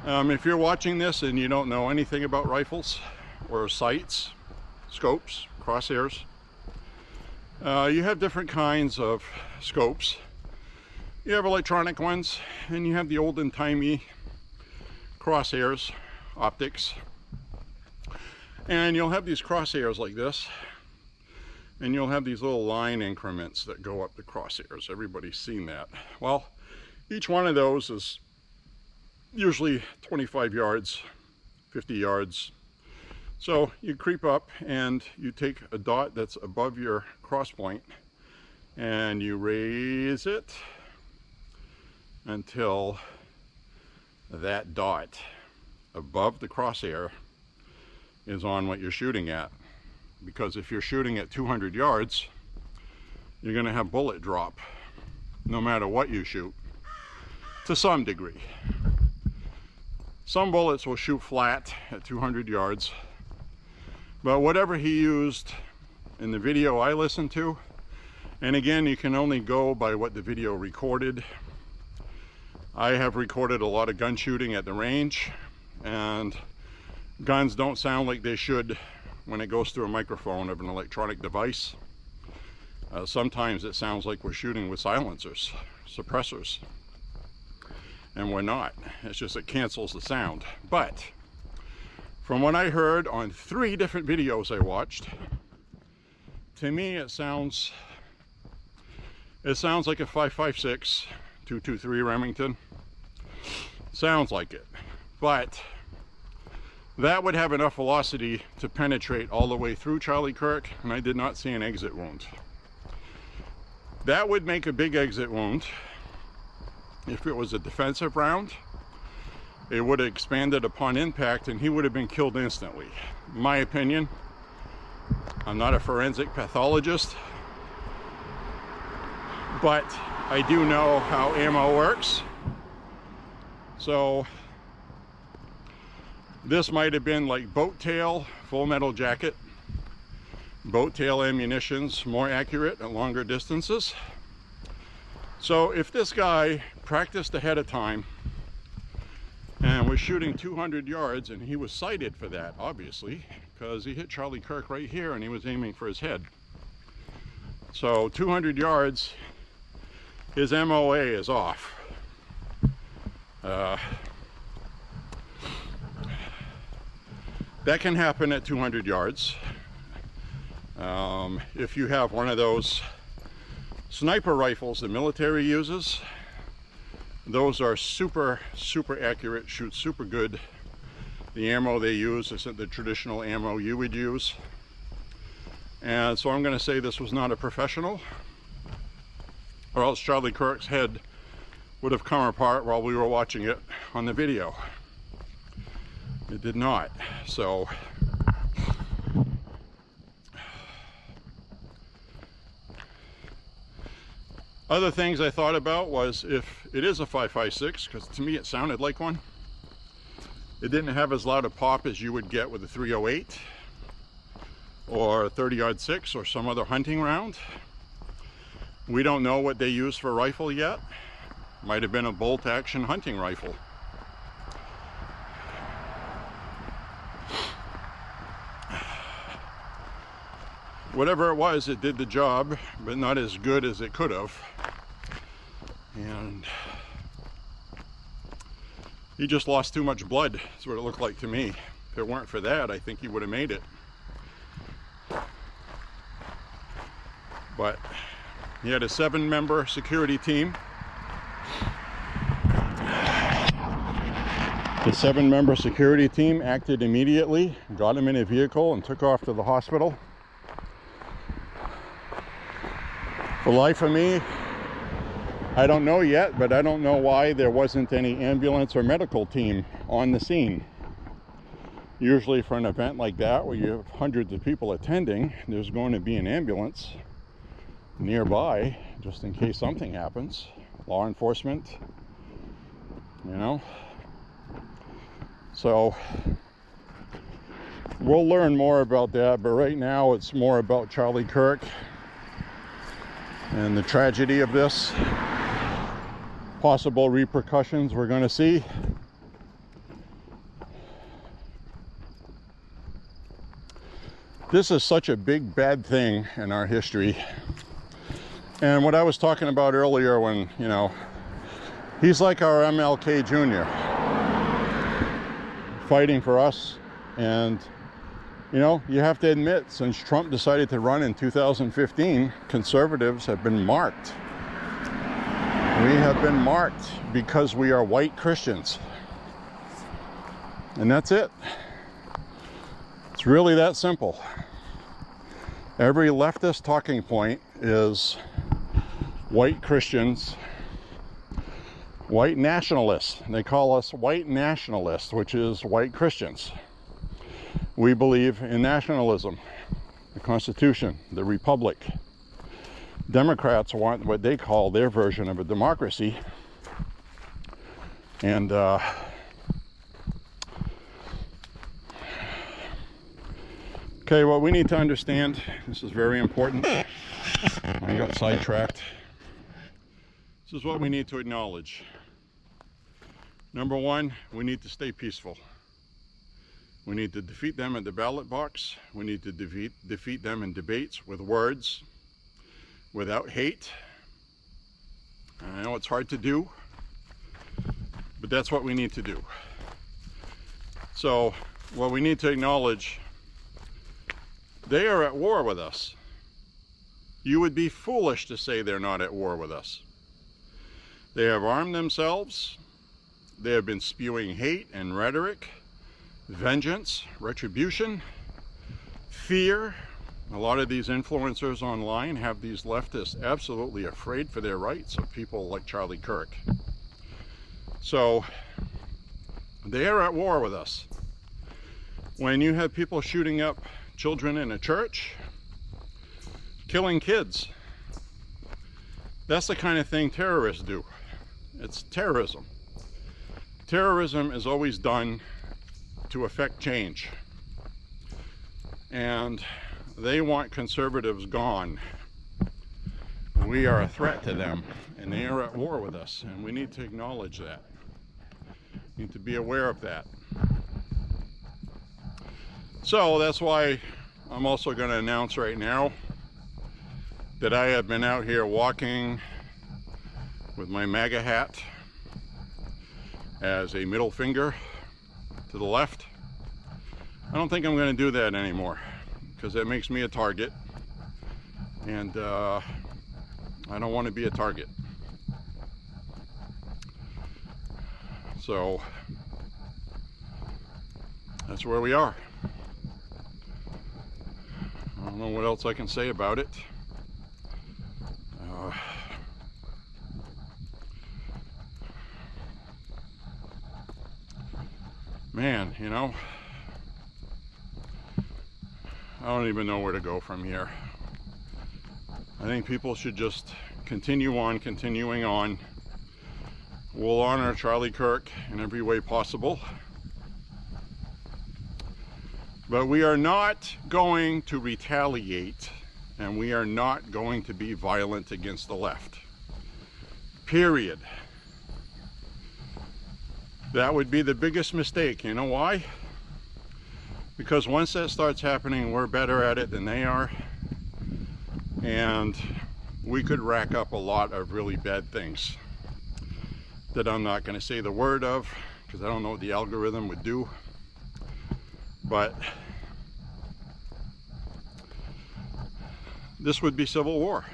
if you're watching this and you don't know anything about rifles or sights, scopes, crosshairs, you have different kinds of scopes. You have electronic ones, and you have the olden-timey crosshairs, optics. And you'll have these crosshairs like this, and you'll have these little line increments that go up the crosshairs. Everybody's seen that. Well, each one of those is usually 25 yards, 50 yards. So you creep up and you take a dot that's above your cross point and you raise it until that dot above the crosshair is on what you're shooting at. Because if you're shooting at 200 yards, you're going to have bullet drop no matter what you shoot, to some degree. Some bullets will shoot flat at 200 yards, but whatever he used in the video I listened to, and again, you can only go by what the video recorded. I have recorded a lot of gun shooting at the range, and guns don't sound like they should when it goes through a microphone of an electronic device. Sometimes it sounds like we're shooting with silencers, suppressors, and we're not. It's just it cancels the sound. But from what I heard on 3 different videos I watched, to me it sounds like a 5.56 223 Remington. Sounds like it, but that would have enough velocity to penetrate all the way through Charlie Kirk, and I did not see an exit wound. That would make a big exit wound. If it was a defensive round, it would have expanded upon impact and he would have been killed instantly. In my opinion, I'm not a forensic pathologist, but I do know how ammo works. So this might have been like boat tail, full metal jacket, boat tail ammunitions, more accurate at longer distances. So if this guy practiced ahead of time and was shooting 200 yards, and he was sighted for that, obviously, because he hit Charlie Kirk right here and he was aiming for his head. So 200 yards, his MOA is off. That can happen at 200 yards. If you have one of those sniper rifles the military uses, those are super accurate, shoot super good. The ammo they use isn't the traditional ammo you would use. And so I'm going to say this was not a professional, or else Charlie Kirk's head would have come apart while we were watching it on the video. It did not. So Other things I thought about was if it is a 5.56, because to me it sounded like one. It didn't have as loud a pop as you would get with a 308 or a 30-06 or some other hunting round. We don't know what they use for rifle yet. Might have been a bolt action hunting rifle. Whatever it was, it did the job, but not as good as it could have. And he just lost too much blood. That's what it looked like to me. If it weren't for that, I think he would have made it. But he had a 7-member security team. The 7-member security team acted immediately, got him in a vehicle, and took off to the hospital. For the life of me, I don't know yet, but I don't know why there wasn't any ambulance or medical team on the scene. Usually for an event like that, where you have hundreds of people attending, there's going to be an ambulance nearby, just in case something happens. Law enforcement, you know. So we'll learn more about that, but right now it's more about Charlie Kirk and the tragedy of this, possible repercussions we're going to see. This is such a big bad thing in our history. And what I was talking about earlier, when, you know, he's like our MLK Jr. fighting for us. And you know, you have to admit, since Trump decided to run in 2015, conservatives have been marked. We have been marked because we are white Christians. And that's it. It's really that simple. Every leftist talking point is white Christians, white nationalists. They call us white nationalists, which is white Christians. We believe in nationalism, the Constitution, the Republic. Democrats want what they call their version of a democracy. And okay, what we need to understand, this is very important. I got sidetracked. This is what we need to acknowledge. Number one, we need to stay peaceful. We need to defeat them at the ballot box. We need to defeat them in debates with words, without hate. I know it's hard to do, but that's what we need to do. So, what we need to acknowledge, they are at war with us. You would be foolish to say they're not at war with us. They have armed themselves. They have been spewing hate and rhetoric, vengeance, retribution, fear. A lot of these influencers online have these leftists absolutely afraid for their rights of people like Charlie Kirk. So they are at war with us. When you have people shooting up children in a church, killing kids, that's the kind of thing terrorists do. It's terrorism. Terrorism is always done to affect change. And they want conservatives gone. We are a threat to them, and they are at war with us, and we need to acknowledge that. We need to be aware of that. So that's why I'm also going to announce right now that I have been out here walking with my MAGA hat as a middle finger to the left. I don't think I'm going to do that anymore, because that makes me a target, and I don't want to be a target. So that's where we are. I don't know what else I can say about it. Man, you know, I don't even know where to go from here. I think people should just continuing on. We'll honor Charlie Kirk in every way possible. But we are not going to retaliate, and we are not going to be violent against the left. Period. That would be the biggest mistake. You know why? Because once that starts happening, we're better at it than they are. And we could rack up a lot of really bad things that I'm not going to say the word of, because I don't know what the algorithm would do. But this would be civil war.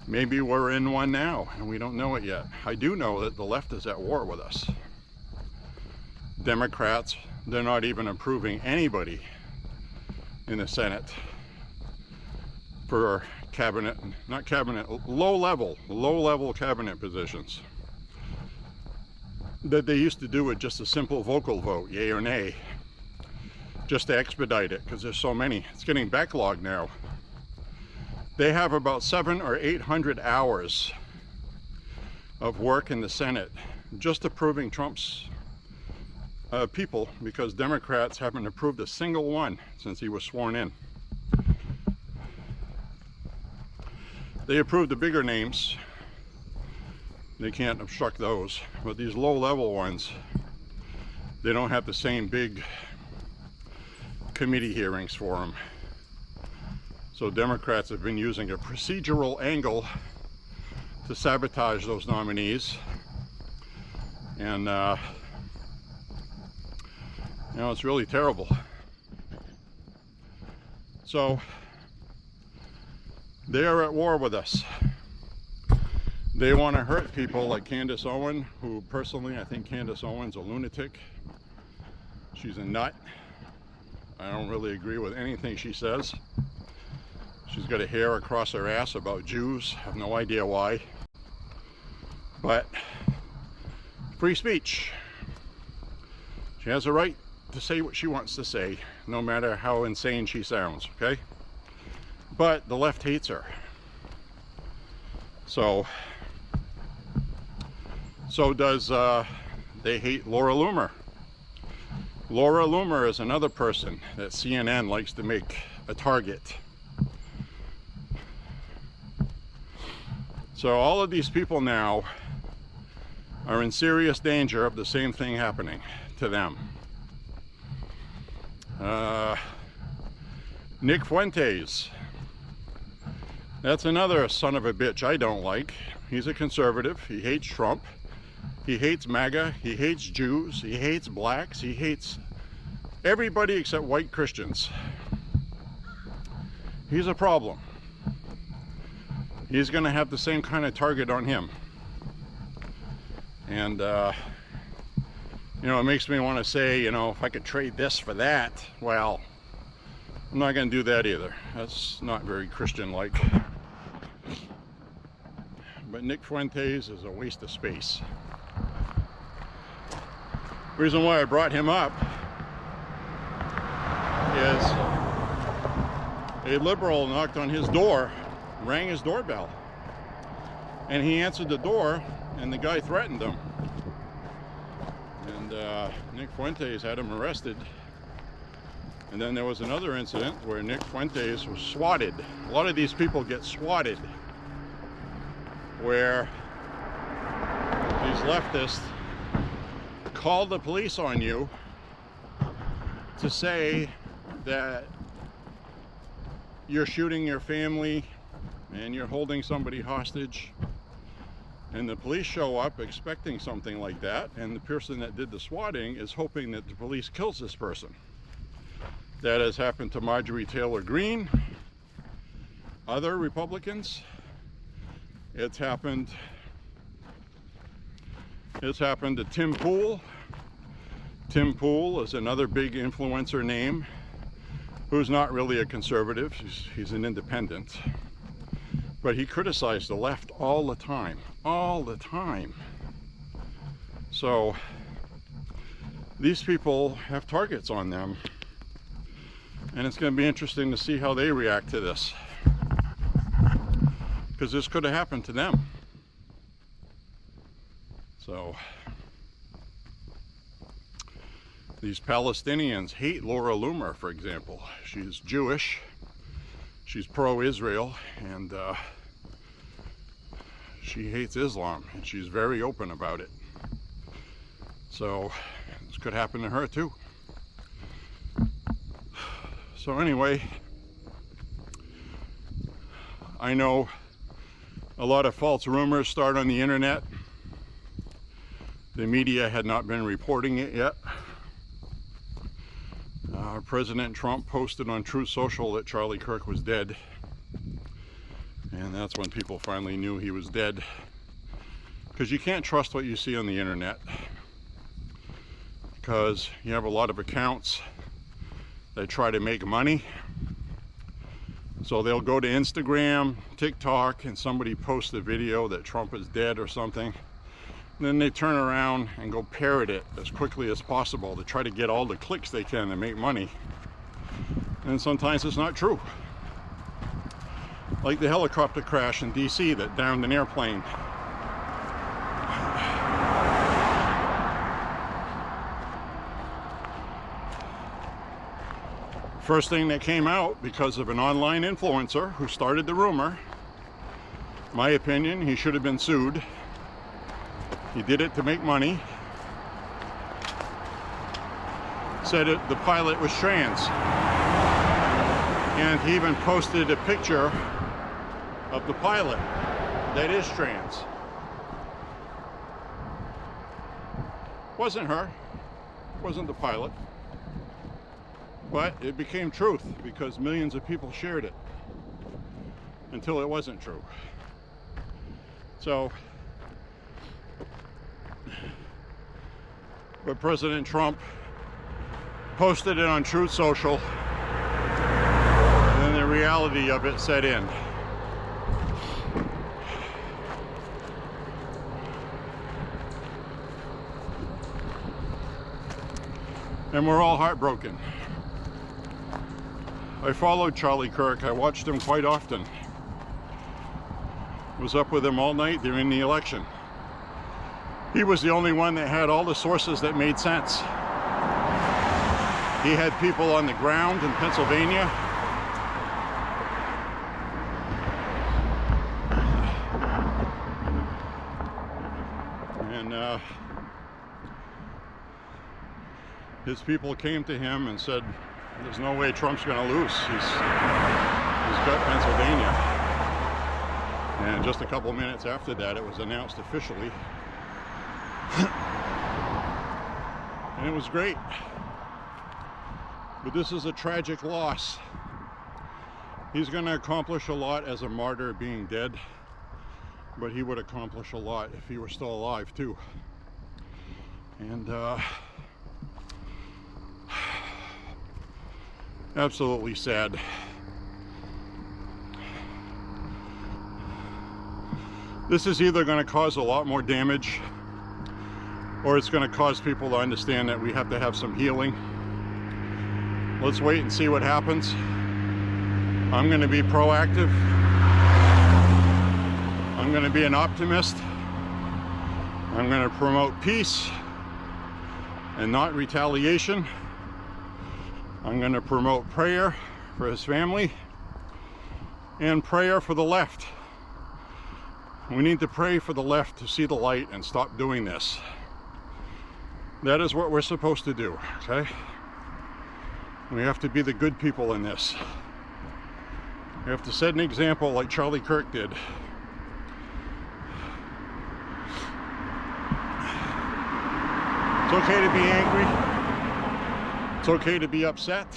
Maybe we're in one now and we don't know it yet. I do know that the left is at war with us. Democrats, they're not even approving anybody in the Senate for cabinet, not cabinet, low-level cabinet positions that they used to do with just a simple vocal vote, yay or nay, just to expedite it, because there's so many. It's getting backlogged now. They have about 700 or 800 hours of work in the Senate just approving Trump's people, because Democrats haven't approved a single one since he was sworn in. They approved the bigger names. They can't obstruct those. But these low-level ones, they don't have the same big committee hearings for them. So Democrats have been using a procedural angle to sabotage those nominees. And, you know, it's really terrible. So, they are at war with us. They want to hurt people like Candace Owen, who personally, I think Candace Owen's a lunatic. She's a nut. I don't really agree with anything she says. She's got a hair across her ass about Jews. I have no idea why. But free speech. She has a right to say what she wants to say, no matter how insane she sounds, okay? But the left hates her. So does, they hate Laura Loomer. Laura Loomer is another person that CNN likes to make a target. So all of these people now are in serious danger of the same thing happening to them. Nick Fuentes, that's another son of a bitch I don't like. He's a conservative. He hates Trump. He hates MAGA. He hates Jews. He hates blacks. He hates everybody except white Christians. He's a problem. He's going to have the same kind of target on him. And, you know, it makes me want to say, you know, if I could trade this for that, well, I'm not going to do that either. That's not very Christian-like. But Nick Fuentes is a waste of space. The reason why I brought him up is a liberal knocked on his door, rang his doorbell, and he answered the door, and the guy threatened him. And Nick Fuentes had him arrested. And then there was another incident where Nick Fuentes was swatted. A lot of these people get swatted, where these leftists call the police on you to say that you're shooting your family and you're holding somebody hostage. And the police show up expecting something like that, and the person that did the swatting is hoping that the police kills this person. That has happened to Marjorie Taylor Greene, other Republicans. It's happened to Tim Pool. Tim Pool is another big influencer name who's not really a conservative. He's an independent. But he criticized the left all the time. All the time. So these people have targets on them. And it's going to be interesting to see how they react to this. because this could have happened to them. So these Palestinians hate Laura Loomer, for example. She's Jewish, she's pro-Israel, and she hates Islam, and she's very open about it. So this could happen to her too. So anyway, I know a lot of false rumors start on the internet. The media had not been reporting it yet. President Trump posted on Truth Social that Charlie Kirk was dead. And that's when people finally knew he was dead. Because you can't trust what you see on the internet. Because you have a lot of accounts that try to make money. So they'll go to Instagram, TikTok, and somebody posts a video that Trump is dead or something. And then they turn around and go parrot it as quickly as possible to try to get all the clicks they can and make money. And sometimes it's not true. Like the helicopter crash in DC that downed an airplane. First thing that came out, because of an online influencer who started the rumor, my opinion, he should have been sued. He did it to make money. Said the pilot was trans. And he even posted a picture of the pilot that is trans. Wasn't her. Wasn't the pilot. But it became truth because millions of people shared it until it wasn't true. So, but President Trump posted it on Truth Social, and then the reality of it set in. And we're all heartbroken. I followed Charlie Kirk. I watched him quite often. Was up with him all night during the election. He was the only one that had all the sources that made sense. He had people on the ground in Pennsylvania. And his people came to him and said, there's no way Trump's going to lose. He's got Pennsylvania. And just a couple minutes after that, it was announced officially. And it was great. But this is a tragic loss. He's going to accomplish a lot as a martyr being dead. But he would accomplish a lot if he were still alive too. And absolutely sad. This is either going to cause a lot more damage, or it's going to cause people to understand that we have to have some healing. Let's wait and see what happens. I'm going to be proactive. I'm going to be an optimist. I'm going to promote peace and not retaliation. I'm going to promote prayer for his family and prayer for the left. We need to pray for the left to see the light and stop doing this. That is what we're supposed to do, okay? We have to be the good people in this. We have to set an example like Charlie Kirk did. It's okay to be angry. It's okay to be upset.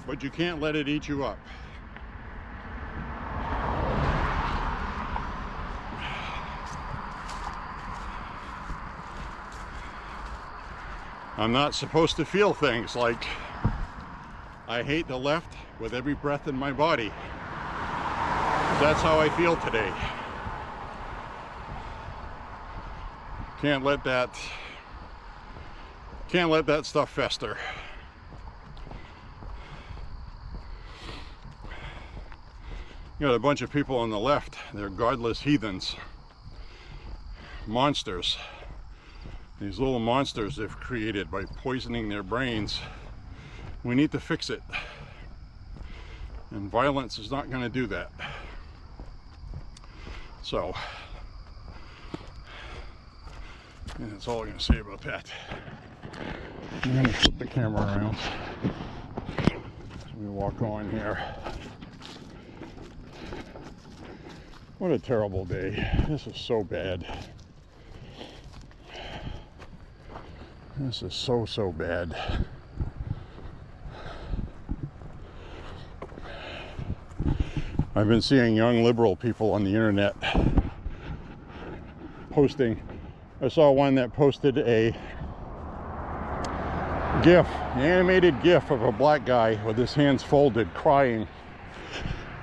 But you can't let it eat you up. I'm not supposed to feel things like I hate the left with every breath in my body. That's how I feel today. Can't let that stuff fester. You got a bunch of people on the left. They're godless heathens. Monsters. These little monsters they've created by poisoning their brains. We need to fix it. And violence is not going to do that. So, and that's all I'm going to say about that. I'm going to flip the camera around as we walk on here. What a terrible day. This is so bad. This is so bad. I've been seeing young liberal people on the internet posting. I saw one that posted a GIF, an animated GIF of a black guy with his hands folded, crying.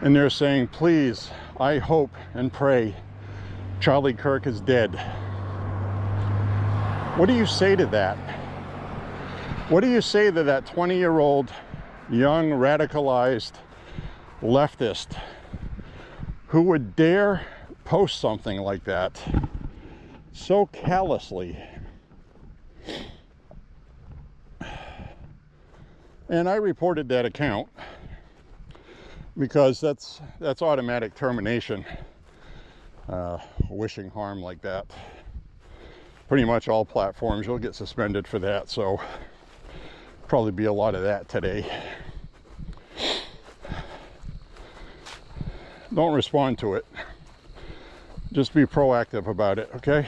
And they're saying, please, I hope and pray Charlie Kirk is dead. What do you say to that? What do you say to that 20-year-old, young, radicalized leftist who would dare post something like that so callously? And I reported that account because that's automatic termination, wishing harm like that. Pretty much all platforms, you'll get suspended for that, so probably be a lot of that today. Don't respond to it. Just be proactive about it, okay?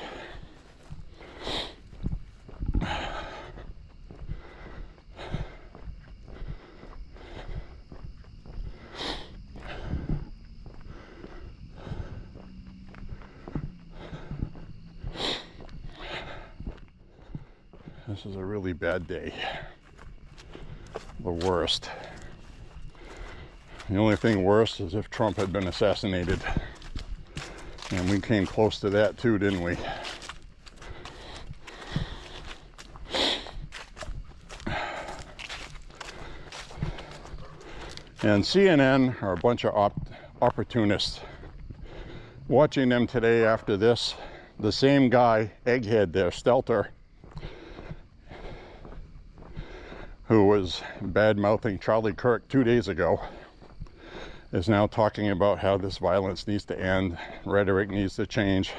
This is a really bad day. The worst. The only thing worse is if Trump had been assassinated. And we came close to that too, didn't we? And CNN are a bunch of opportunists. Watching them today after this, the same guy, egghead there, Stelter, who was bad-mouthing Charlie Kirk 2 days ago, is now talking about how this violence needs to end, rhetoric needs to change.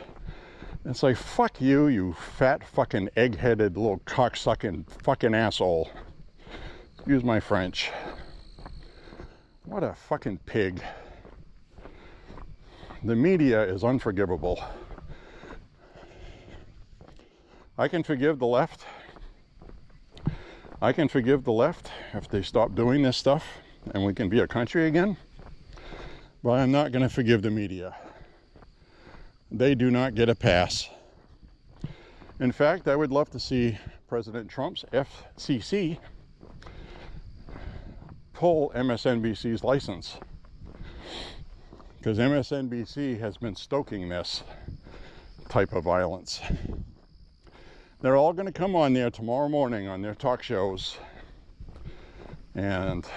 It's like, fuck you, you fat fucking egg-headed little cocksucking fucking asshole. Excuse my French. What a fucking pig. The media is unforgivable. I can forgive the left. I can forgive the left if they stop doing this stuff and we can be a country again. But I'm not going to forgive the media. They do not get a pass. In fact, I would love to see President Trump's FCC pull MSNBC's license, because MSNBC has been stoking this type of violence. They're all going to come on there tomorrow morning on their talk shows and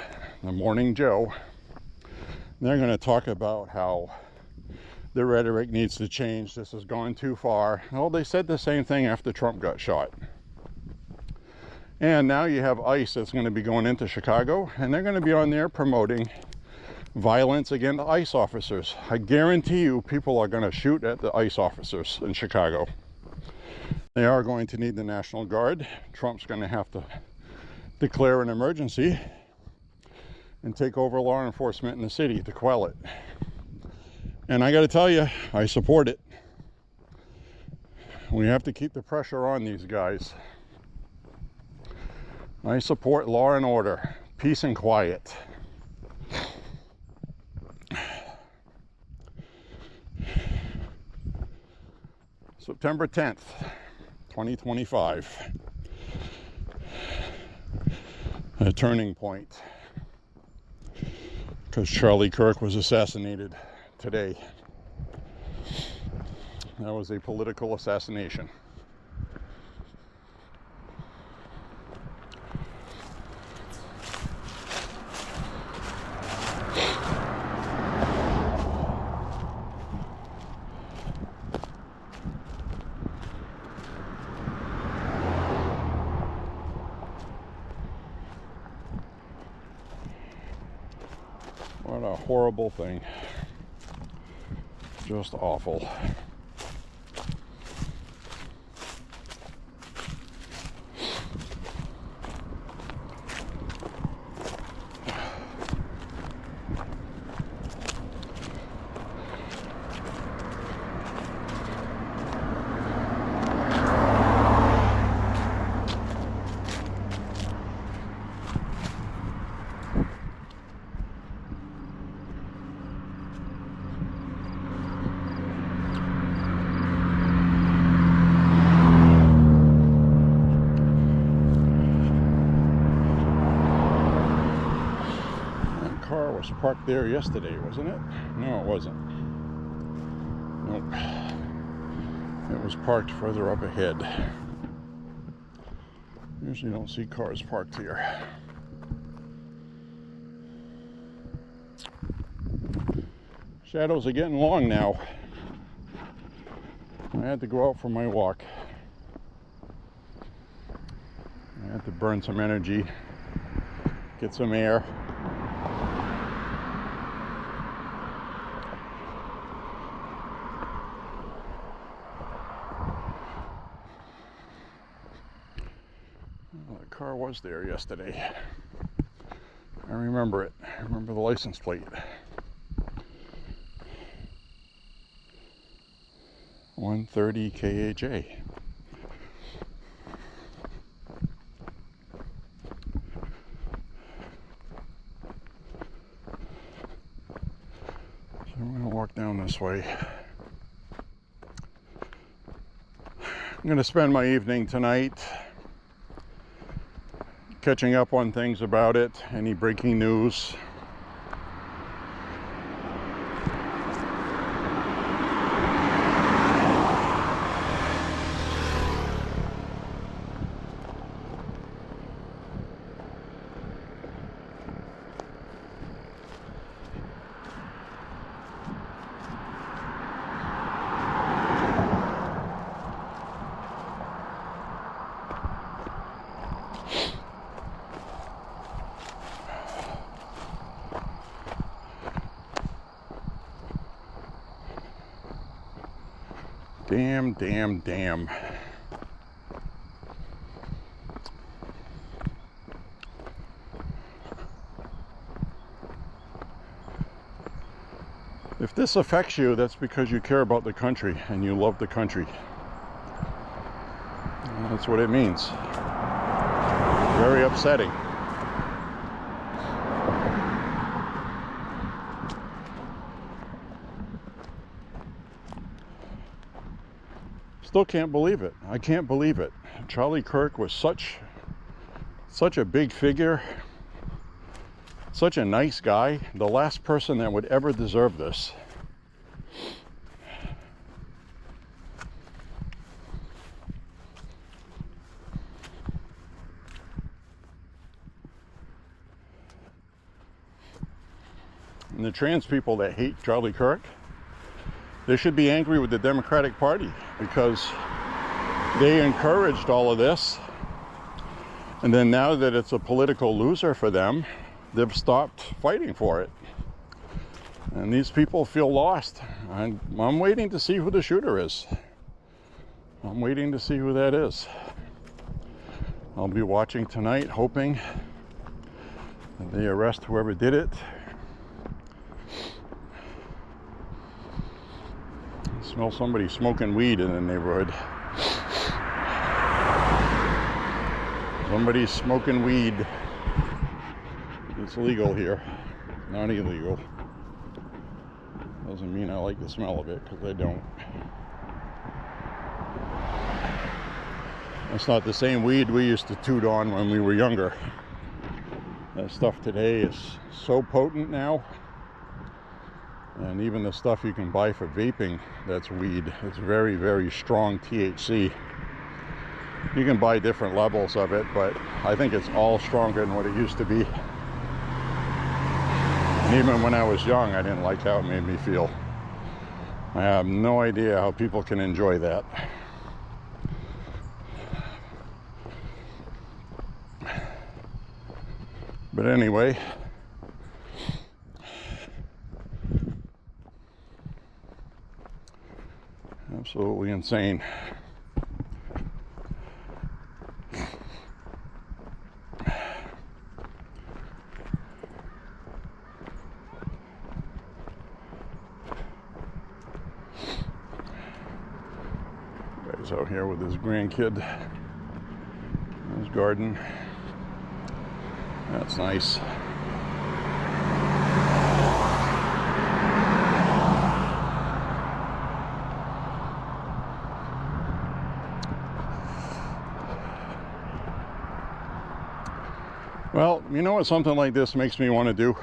the Morning Joe. They're going to talk about how the rhetoric needs to change. This has gone too far. Well, they said the same thing after Trump got shot. And now you have ICE that's going to be going into Chicago, and they're going to be on there promoting violence against ICE officers. I guarantee you people are going to shoot at the ICE officers in Chicago. They are going to need the National Guard. Trump's going to have to declare an emergency and take over law enforcement in the city to quell it. And I got to tell you, I support it. We have to keep the pressure on these guys. I support law and order, peace and quiet. September 10th, 2025. A turning point, because Charlie Kirk was assassinated today. That was a political assassination. a horrible thing. Just awful. Was parked there yesterday, wasn't it? No, it wasn't. Nope. It was parked further up ahead. Usually don't see cars parked here. Shadows are getting long now. I had to go out for my walk. I had to burn some energy, get some air. Car was there yesterday. I remember it. I remember the license plate. 130 KAJ. So I'm going to walk down this way. I'm going to spend my evening tonight catching up on things about it, any breaking news. Damn. If this affects you, that's because you care about the country and you love the country. That's what it means. Very upsetting. Still can't believe it. I can't believe it. Charlie Kirk was such a big figure, such a nice guy, the last person that would ever deserve this. And the trans people that hate Charlie Kirk, they should be angry with the Democratic Party because they encouraged all of this. And then now that it's a political loser for them, they've stopped fighting for it. And these people feel lost. I'm waiting to see who the shooter is. I'm waiting to see who that is. I'll be watching tonight, hoping that they arrest whoever did it. I smell somebody smoking weed in the neighborhood. Somebody's smoking weed. It's legal here, not illegal. Doesn't mean I like the smell of it, because I don't. It's not the same weed we used to toot on when we were younger. That stuff today is so potent now. And even the stuff you can buy for vaping, that's weed. It's very, very strong THC. You can buy different levels of it, but I think it's all stronger than what it used to be. And even when I was young, I didn't like how it made me feel. I have no idea how people can enjoy that. But anyway, Absolutely insane. Guy's out here with his grandkid in his garden. That's nice. Well, you know what something like this makes me want to do?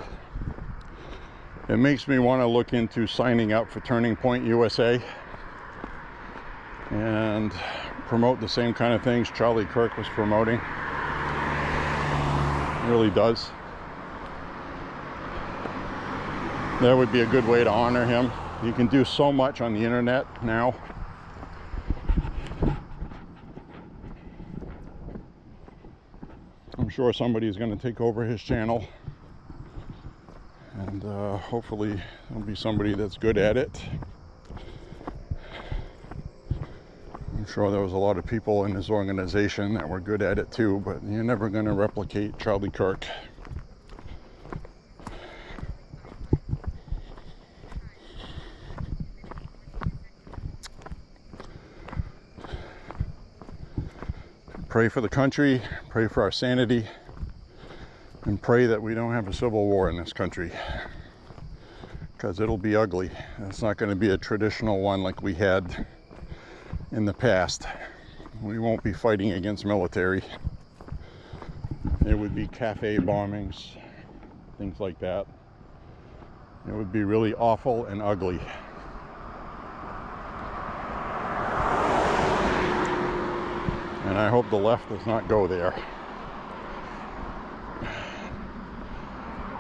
It makes me want to look into signing up for Turning Point USA and promote the same kind of things Charlie Kirk was promoting. It really does. That would be a good way to honor him. You can do so much on the internet now. I'm sure somebody's going to take over his channel, and hopefully there'll be somebody that's good at it. I'm sure there was a lot of people in his organization that were good at it too, but you're never going to replicate Charlie Kirk. Pray for the country, pray for our sanity, and pray that we don't have a civil war in this country, because it'll be ugly. It's not going to be a traditional one like we had in the past. We won't be fighting against military. It would be cafe bombings, things like that. It would be really awful and ugly. And I hope the left does not go there.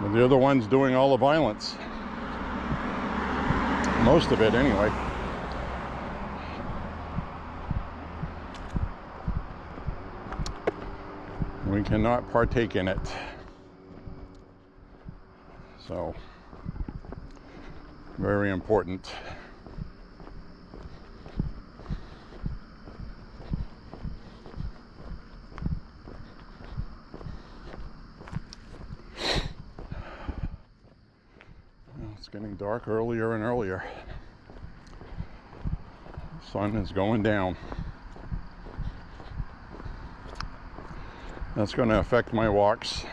But they're the ones doing all the violence. Most of it, anyway. We cannot partake in it. So, very important. It's getting dark earlier and earlier. The sun is going down. That's going to affect my walks.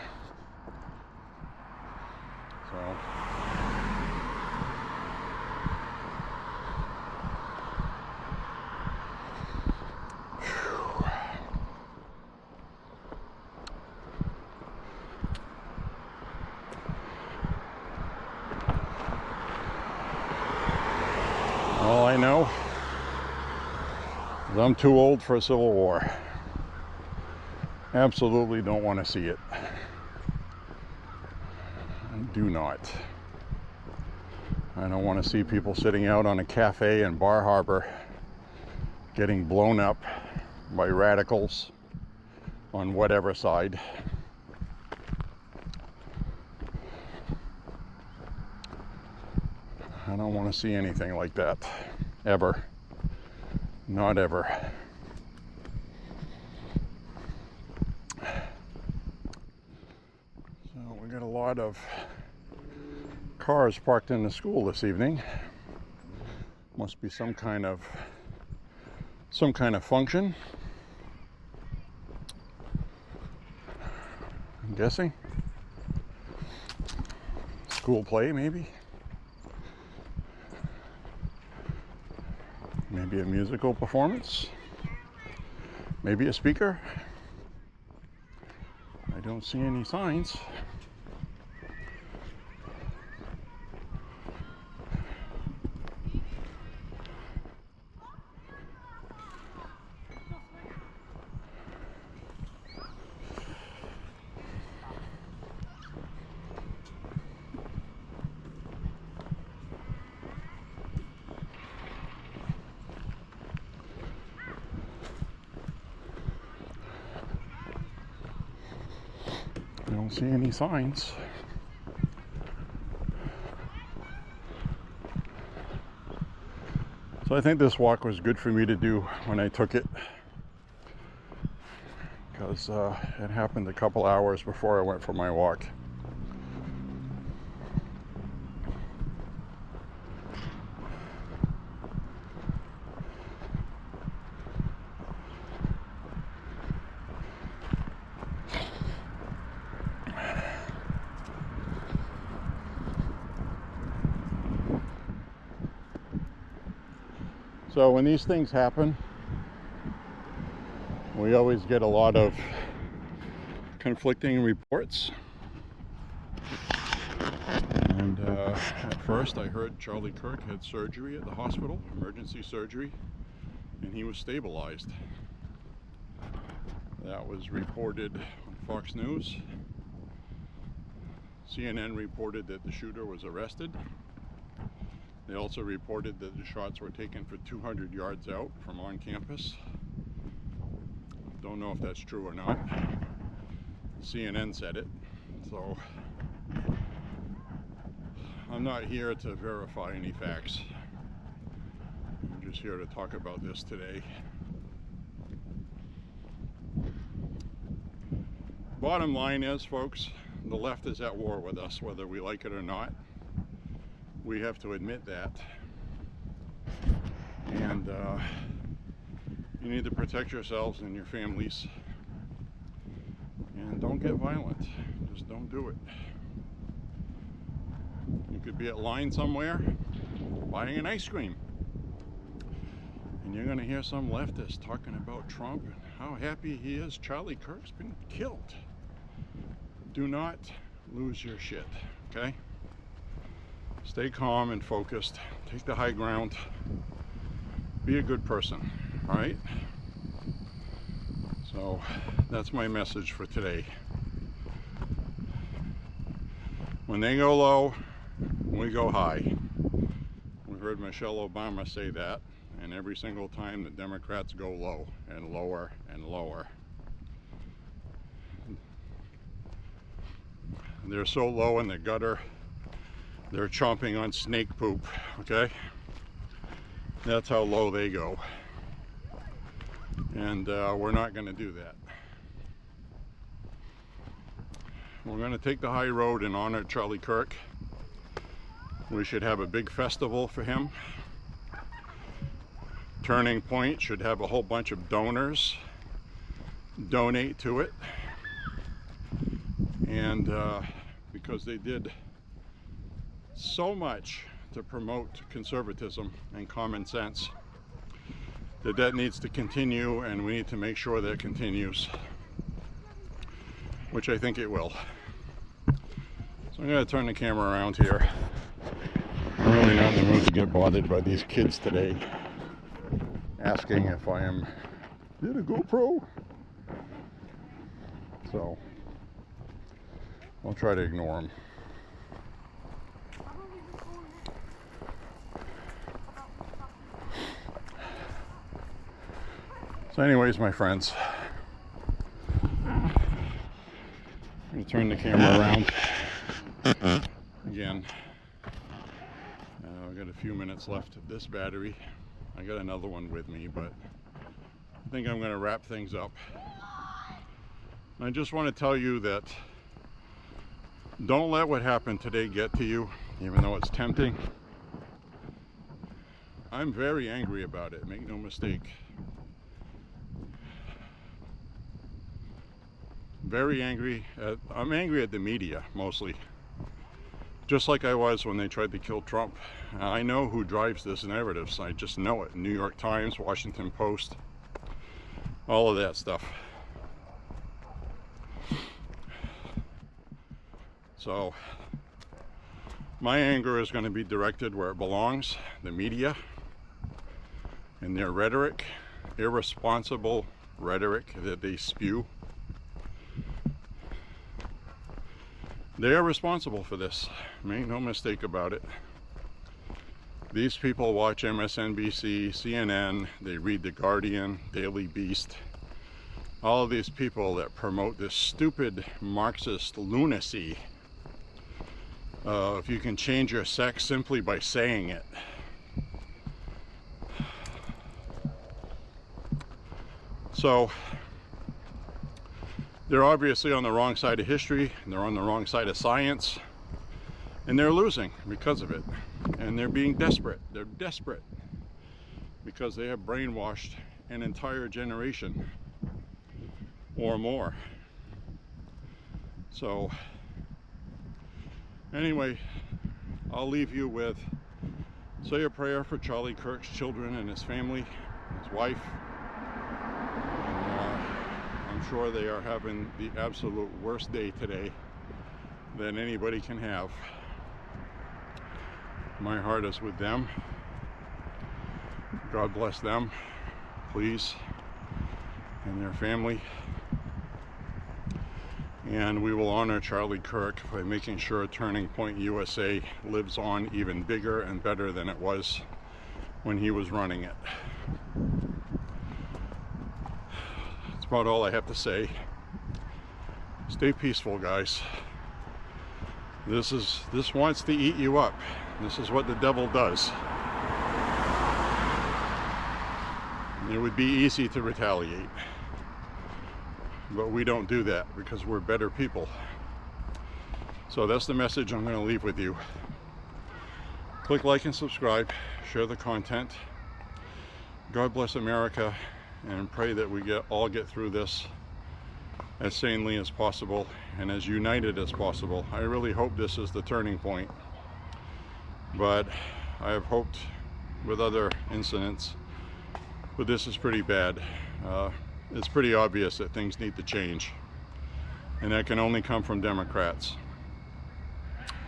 So, all I know is I'm too old for a civil war. Absolutely don't want to see it. I do not. I don't want to see people sitting out on a cafe in Bar Harbor getting blown up by radicals on whatever side. I don't want to see anything like that, ever. Not ever. So we got a lot of cars parked in the school this evening. Must be some kind of function, I'm guessing. School play, maybe. Maybe a musical performance. Maybe a speaker. I don't see any signs. I don't see any signs. So I think this walk was good for me to do when I took it, because it happened a couple hours before I went for my walk. So when these things happen, we always get a lot of conflicting reports. And at first I heard Charlie Kirk had surgery at the hospital, emergency surgery, and he was stabilized. That was reported on Fox News. CNN reported that the shooter was arrested. They also reported that the shots were taken for 200 yards out from on campus. Don't know if that's true or not. CNN said it, so I'm not here to verify any facts. I'm just here to talk about this today. Bottom line is, folks, the left is at war with us, whether we like it or not. We have to admit that. And you need to protect yourselves and your families. And don't get violent. Just don't do it. You could be at line somewhere buying an ice cream, and you're going to hear some leftist talking about Trump and how happy he is Charlie Kirk's been killed. Do not lose your shit, okay? Stay calm and focused. Take the high ground. Be a good person, all right? So that's my message for today. When they go low, we go high. We heard Michelle Obama say that, and every single time the Democrats go low and lower and lower. They're so low in the gutter, they're chomping on snake poop, okay? That's how low they go. And we're not going to do that. We're going to take the high road and honor Charlie Kirk. We should have a big festival for him. Turning Point should have a whole bunch of donors donate to it. And because they did so much to promote conservatism and common sense, that needs to continue, and we need to make sure that continues, which I think it will. So I'm going to turn the camera around here. I'm really not in the mood to get bothered by these kids today asking if I am in a GoPro. So I'll try to ignore them. So anyways, my friends, I'm going to turn the camera around again. I've got a few minutes left of this battery. I got another one with me, but I think I'm going to wrap things up. And I just want to tell you that don't let what happened today get to you, even though it's tempting. I'm very angry about it, make no mistake. Very angry. I'm angry at the media, mostly. Just like I was when they tried to kill Trump. I know who drives this narrative, so I just know it. New York Times, Washington Post, all of that stuff. So my anger is going to be directed where it belongs, the media and their rhetoric, irresponsible rhetoric that they spew. They are responsible for this. Make no mistake about it. These people watch MSNBC, CNN, they read The Guardian, Daily Beast. All of these people that promote this stupid Marxist lunacy. If you can change your sex simply by saying it. So they're obviously on the wrong side of history, and they're on the wrong side of science, and they're losing because of it. And they're being desperate. They're desperate because they have brainwashed an entire generation or more. So anyway, I'll leave you with, say a prayer for Charlie Kirk's children and his family, his wife. And I'm sure they are having the absolute worst day today that anybody can have. My heart is with them. God bless them, please, and their family. And we will honor Charlie Kirk by making sure Turning Point USA lives on even bigger and better than it was when he was running it. That's about all I have to say. Stay peaceful, guys. This wants to eat you up. This is what the devil does. It would be easy to retaliate, but we don't do that because we're better people. So that's the message I'm going to leave with you. Click like and subscribe, share the content. God bless America, and pray that we all get through this as sanely as possible and as united as possible. I really hope this is the turning point, but I have hoped with other incidents, but this is pretty bad. It's pretty obvious that things need to change, and that can only come from Democrats.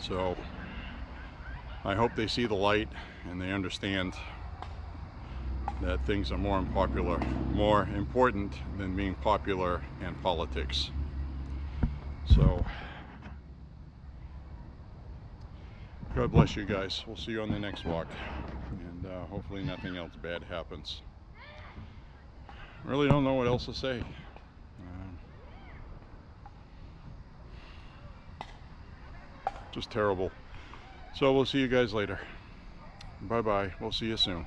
So I hope they see the light and they understand that things are more important than being popular in politics. So God bless you guys. We'll see you on the next walk, and hopefully nothing else bad happens. Really don't know what else to say. Just terrible. So we'll see you guys later. Bye bye. We'll see you soon.